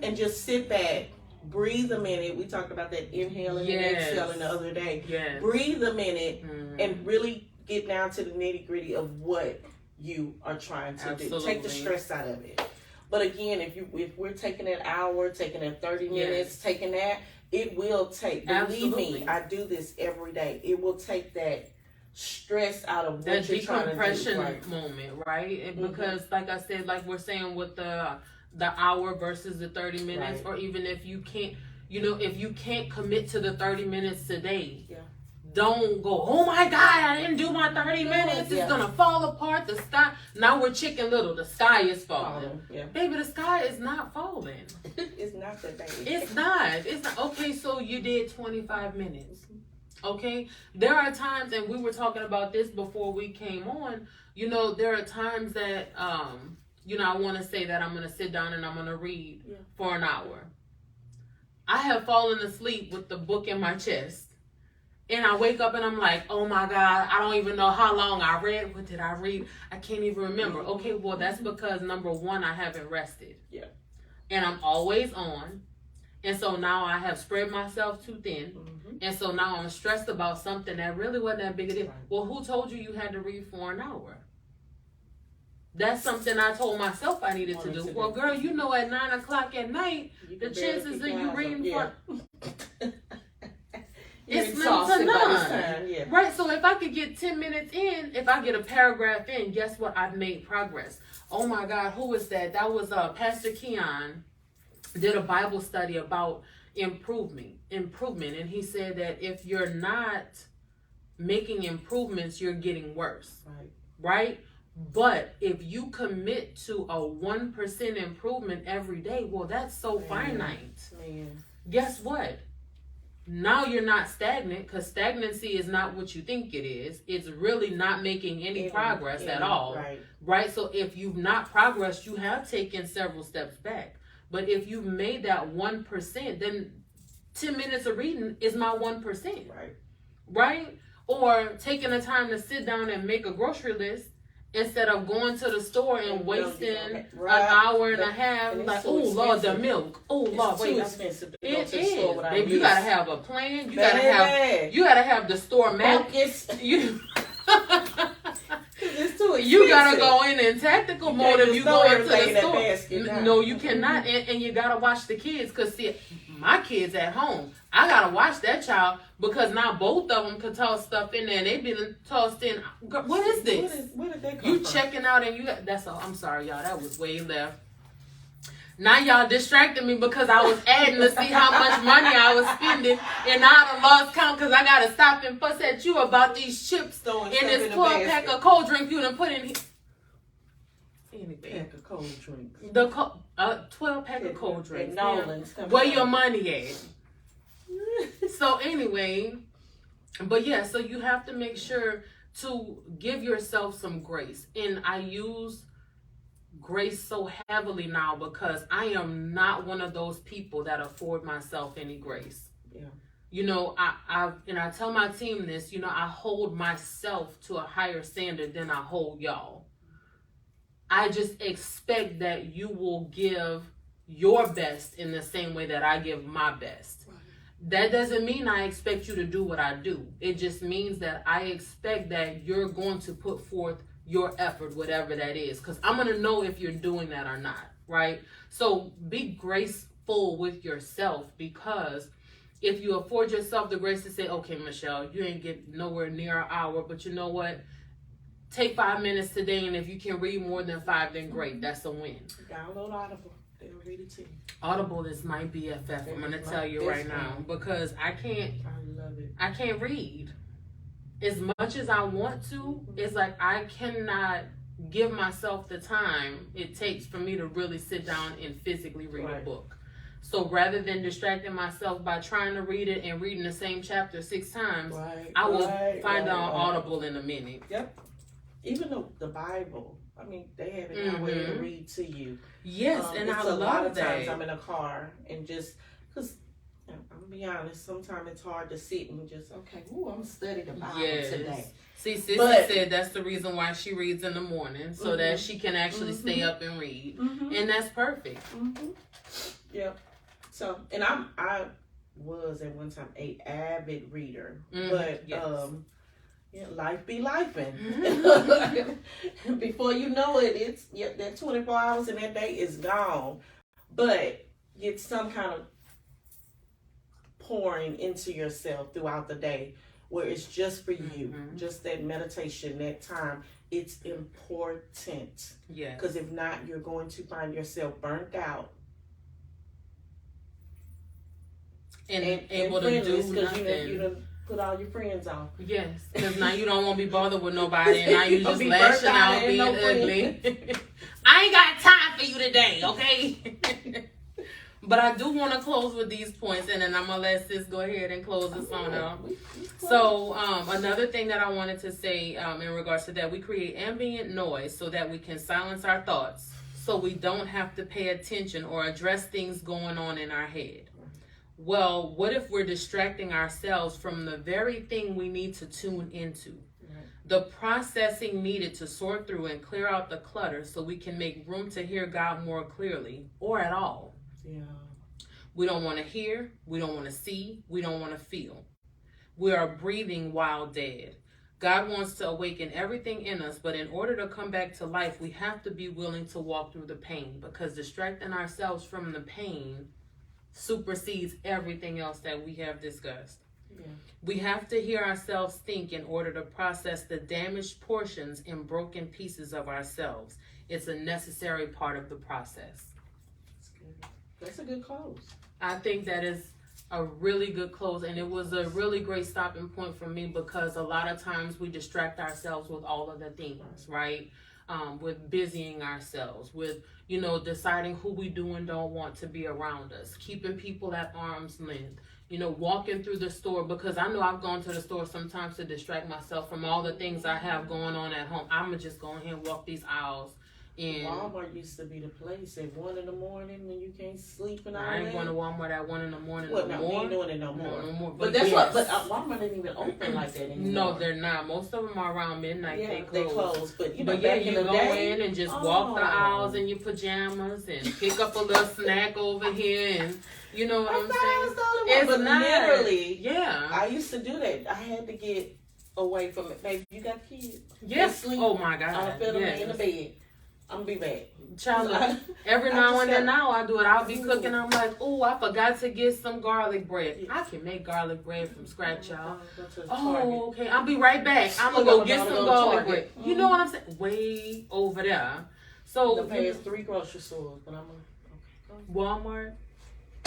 and just sit back. Breathe a minute. We talked about that inhaling and exhaling the other day. Yes. Breathe a minute and really get down to the nitty gritty of what you are trying to do. Take the stress out of it. But again, if we're taking that hour, taking that 30 minutes, taking that, it will take. Believe me, I do this every day. It will take that stress out of what that you're trying to do. That decompression moment, right? And because, like I said, like we're saying with the hour versus the 30 minutes, or even if you can't, if you can't commit to the 30 minutes today, don't go, oh my God, I didn't do my 30 minutes. It's going to fall apart. The sky, now we're Chicken Little. The sky is falling. Baby, the sky is not falling. It's not that bad. It's not. Okay, so you did 25 minutes. Okay? There are times, and we were talking about this before we came on, there are times that, I want to say that I'm going to sit down and I'm going to read for an hour. I have fallen asleep with the book in my chest. And I wake up and I'm like, oh my God, I don't even know how long I read. What did I read? I can't even remember. Okay, well, that's because, number one, I haven't rested. Yeah. And I'm always on. And so now I have spread myself too thin. And so now I'm stressed about something that really wasn't that big a deal. Right. Well, who told you had to read for an hour? That's something I told myself I needed to do. Well, girl, at 9 o'clock at night, the chances of you reading for... It's slim to none. Right, so if I could get 10 minutes in, if I get a paragraph in, guess what? I've made progress. Oh my God, who is that? That was Pastor Keon did a Bible study about improvement. And he said that if you're not making improvements, you're getting worse. Right? But if you commit to a 1% improvement every day, well, that's so finite. Guess what? Now you're not stagnant, because stagnancy is not what you think it is. It's really not making any progress at all. Right? So if you've not progressed, you have taken several steps back. But if you've made that 1%, then 10 minutes of reading is my 1%. Right? Or taking the time to sit down and make a grocery list instead of going to the store and wasting an hour and a half. Like, oh Lord, the milk. Oh Lord, wait, expensive to go to the store without this. You gotta have a plan. You gotta have the store map. You gotta go in tactical mode if you go into the store. No, you cannot, and you gotta watch the kids, because see, my kids at home, I gotta watch that child, because now both of them could toss stuff in there and they've been tossed in. What is this? Where did they come you from? Checking out and I'm sorry, y'all, that was way left. Now y'all distracted me because I was adding to see how much money I was spending, and now I done lost count because I gotta stop and fuss at you about these chips and this 12-pack of cold drink you done put in here. Anything. Pack of cold drinks. The 12-pack of cold drinks. Nolan's Where your money at? So anyway, but yeah, so you have to make sure to give yourself some grace. And I use grace so heavily now because I am not one of those people that afford myself any grace. Yeah. You know, I tell my team this, you know, I hold myself to a higher standard than I hold y'all. I just expect that you will give your best in the same way that I give my best. Right. That doesn't mean I expect you to do what I do. It just means that I expect that you're going to put forth your effort, whatever that is, because I'm going to know if you're doing that or not, right? So be graceful with yourself, because if you afford yourself the grace to say, okay, Michelle, you ain't get nowhere near an hour, but you know what? Take 5 minutes today, and if you can read more than 5, then great. That's a win. Download Audible. They'll read it to you. Audible is my BFF. I'm gonna tell you right now, because I love it. I can't read as much as I want to. It's like I cannot give myself the time it takes for me to really sit down and physically read a book. So rather than distracting myself by trying to read it and reading the same chapter 6 times, I will find it on Audible in a minute. Yep. Even the Bible, I mean, they have it now where to read to you. Yes, and I love that. A lot of times I'm in a car and just, because I'm going to be honest, sometimes it's hard to sit and just, okay, I'm studying the Bible today. See, Sissy said that's the reason why she reads in the morning, so that she can actually stay up and read. And that's perfect. Yep. So, and I was at one time a avid reader, but life be lifing. Before you know it, it's that 24 hours in that day is gone. But get some kind of pouring into yourself throughout the day where it's just for you, just that meditation, that time. It's important. Yeah. Because if not, you're going to find yourself burnt out. And able to do nothing. You done put all your friends off. Yes, because now you don't want to be bothered with nobody, and now you just lashing out, being ugly. I ain't got time for you today, okay? But I do want to close with these points, and then I'm going to let Sis go ahead and close this on out. So another thing that I wanted to say in regards to that, we create ambient noise so that we can silence our thoughts, so we don't have to pay attention or address things going on in our head. Well, what if we're distracting ourselves from the very thing we need to tune into? Right. The processing needed to sort through and clear out the clutter so we can make room to hear God more clearly, or at all. Yeah. We don't want to hear, we don't want to see, we don't want to feel. We are breathing while dead. God wants to awaken everything in us, but in order to come back to life, we have to be willing to walk through the pain, because distracting ourselves from the pain supersedes everything else that we have discussed. Yeah. We have to hear ourselves think in order to process the damaged portions and broken pieces of ourselves. It's a necessary part of the process. That's good. That's a good close. I think that is a really good close, and it was a really great stopping point for me, because a lot of times we distract ourselves with all of the things, right? With busying ourselves, with, deciding who we do and don't want to be around us, keeping people at arm's length, walking through the store, because I know I've gone to the store sometimes to distract myself from all the things I have going on at home. I'm going to just go ahead and walk these aisles. And Walmart used to be the place at 1 a.m. when you can't sleep and all that. I ain't going to Walmart at 1 a.m. no more. We ain't doing it no more. No more. But that's what. But Walmart ain't even open like that anymore. No, they're not. Most of them are around midnight. Yeah, they close. But back you go in and just walk the aisles in your pajamas and pick up a little snack over here, and you know what I'm saying? It's not. Literally, yeah. I used to do that. I had to get away from it. Baby, you got kids? Yes. Oh my God. I feel them in the bed. I'm gonna be back. Child, every now and then now I do it. I'll be cooking. I'm like, oh, I forgot to get some garlic bread. Yes. I can make garlic bread from scratch, y'all. Oh, okay. I'll be right back. I'm gonna go get some garlic bread. You know what I'm saying? Way over there. So the past 3 grocery stores, but I'm Walmart,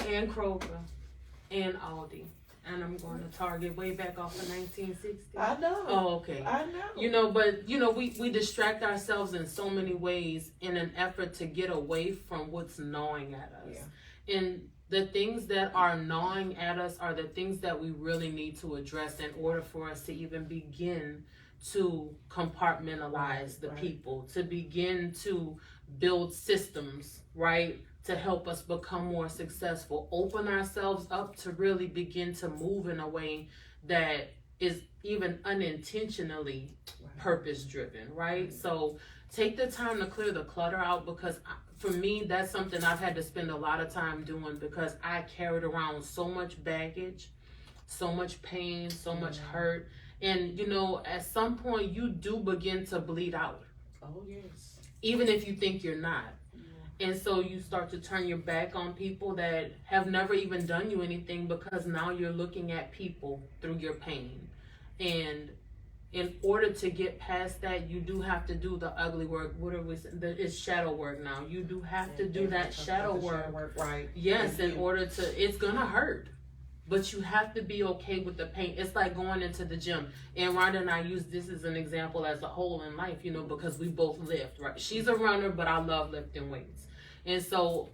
and Kroger, and Aldi. And I'm going to Target way back off of 1960. I know. Oh, okay. I know. You know, but you know, we distract ourselves in so many ways in an effort to get away from what's gnawing at us. Yeah. And the things that are gnawing at us are the things that we really need to address in order for us to even begin to compartmentalize the people, to begin to build systems, right? To help us become more successful, open ourselves up to really begin to move in a way that is even unintentionally purpose driven, right? So take the time to clear the clutter out, because for me, that's something I've had to spend a lot of time doing, because I carried around so much baggage, so much pain, so much hurt. And you know, at some point you do begin to bleed out. Oh, yes. Even if you think you're not. And so you start to turn your back on people that have never even done you anything, because now you're looking at people through your pain. And in order to get past that, you do have to do the ugly work. What are we saying? It's shadow work now. You do have to do that shadow work. Right. Yes, in order to, it's gonna hurt. But you have to be okay with the pain. It's like going into the gym. And Rhonda and I use this as an example as a whole in life, you know, because we both lift, right? She's a runner, but I love lifting weights. And so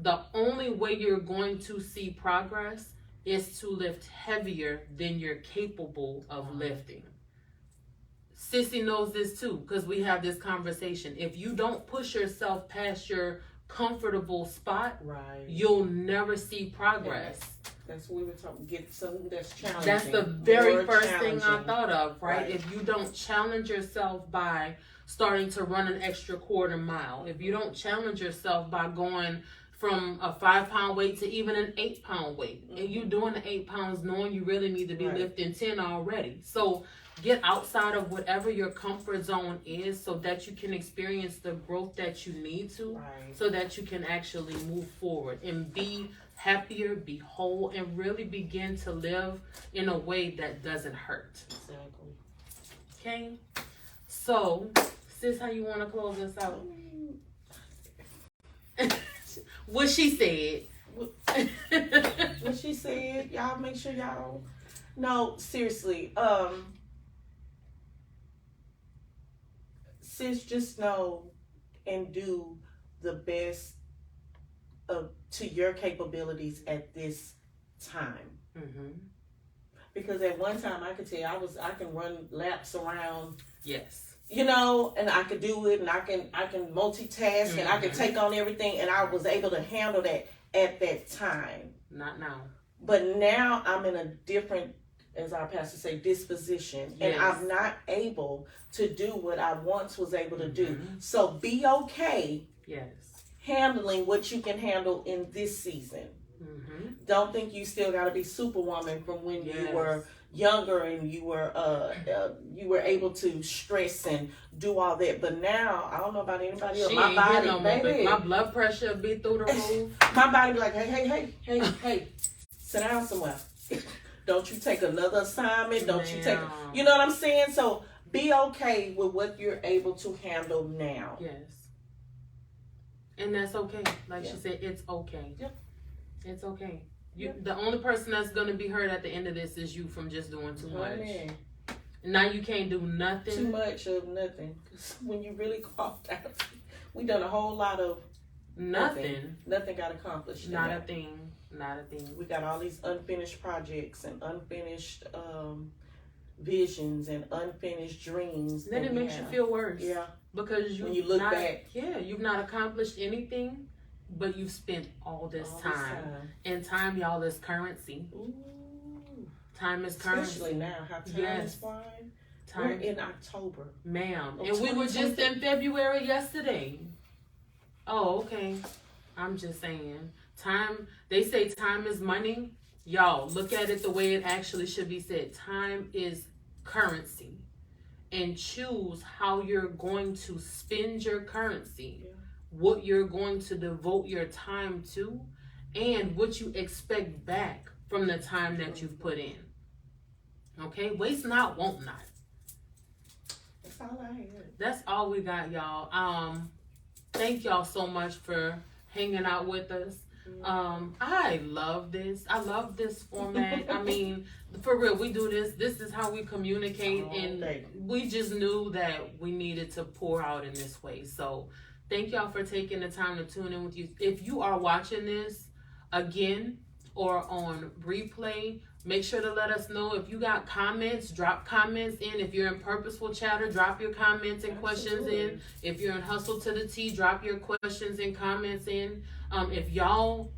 the only way you're going to see progress is to lift heavier than you're capable of lifting. Sissy knows this too, because we have this conversation. If you don't push yourself past your comfortable spot, you'll never see progress. That's what we were talking. Get something that's challenging. That's the very first thing I thought of, right? If you don't challenge yourself by starting to run an extra quarter mile, if you don't challenge yourself by going from a 5-pound weight to even an 8-pound weight, and you doing the 8 pounds knowing you really need to be lifting 10 already. So get outside of whatever your comfort zone is, so that you can experience the growth that you need to, so that you can actually move forward and be happier, be whole, and really begin to live in a way that doesn't hurt. Exactly. Okay? So, sis, how you want to close this out? What she said. What she said. Y'all make sure y'all. No, seriously. Sis, just know and do the best to your capabilities at this time. Mm-hmm. Because at one time I could tell you I can run laps around. Yes. You know, and I could do it, and I can multitask, and I can take on everything, and I was able to handle that at that time. Not now. But now I'm in a different, as our pastor say, disposition, and I'm not able to do what I once was able to do. So be okay. Yes. Handling what you can handle in this season. Don't think you still got to be Superwoman from when you were younger and you were able to stress and do all that. But now I don't know about anybody else. My body, baby, my blood pressure be through the roof. My body be like, hey, sit down somewhere. Don't you take another assignment? Don't you take? You know what I'm saying? So be okay with what you're able to handle now. Yes. And that's okay. Like she said, it's okay. Yep. It's okay. The only person that's going to be hurt at the end of this is you from just doing too much. Now you can't do nothing. Too much of nothing. Because when you really clocked out, we done a whole lot of nothing. Nothing got accomplished. Not a thing. Not a thing. We got all these unfinished projects and unfinished visions and unfinished dreams. Then it makes you feel worse. Yeah. Because when you look back. Yeah, you've not accomplished anything, but you've spent all this time. And time, y'all, is currency. Ooh. Time is currency. Especially now, how time is flying. We're in October. Ma'am. And we were just in February yesterday. Oh, okay. I'm just saying. Time, they say time is money. Y'all, look at it the way it actually should be said. Time is currency. And choose how you're going to spend your currency, what you're going to devote your time to, and what you expect back from the time that you've put in. Okay? Waste not, want not. That's all I had. That's all we got, y'all. Thank y'all so much for hanging out with us. I love this. I love this format. I mean, for real, we do this. This is how we communicate, and we just knew that we needed to pour out in this way. So thank y'all for taking the time to tune in with you. If you are watching this again or on replay, make sure to let us know. If you got comments, drop comments in. If you're in Purposeful Chatter, drop your comments and questions in. If you're in Hustle to the T, drop your questions and comments in. If y'all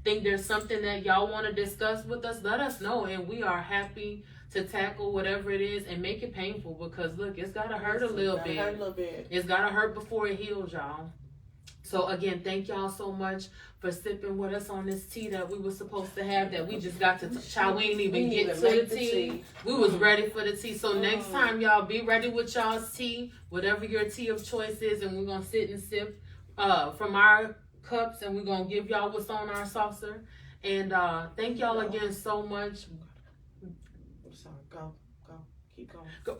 think there's something that y'all want to discuss with us, let us know, and we are happy to tackle whatever it is and make it painful, because look, it's gotta hurt a little bit. It's gotta hurt before it heals, y'all. So again, thank y'all so much for sipping with us on this tea that we were supposed to have, that we just got to child. We didn't even get to the tea. We was ready for the tea. So next time, y'all, be ready with y'all's tea, whatever your tea of choice is, and we're gonna sit and sip from our cups, and we're gonna give y'all what's on our saucer. And thank y'all again so much. I'm sorry. Go. Keep going. Go.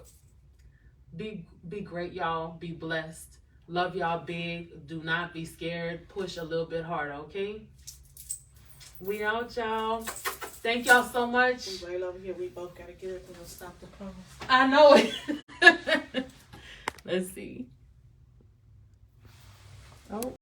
Be great, y'all. Be blessed. Love y'all big. Do not be scared. Push a little bit harder, okay? We out, y'all. Thank y'all so much. Right over here, we both gotta get up and stop the phone. I know it. Let's see. Oh.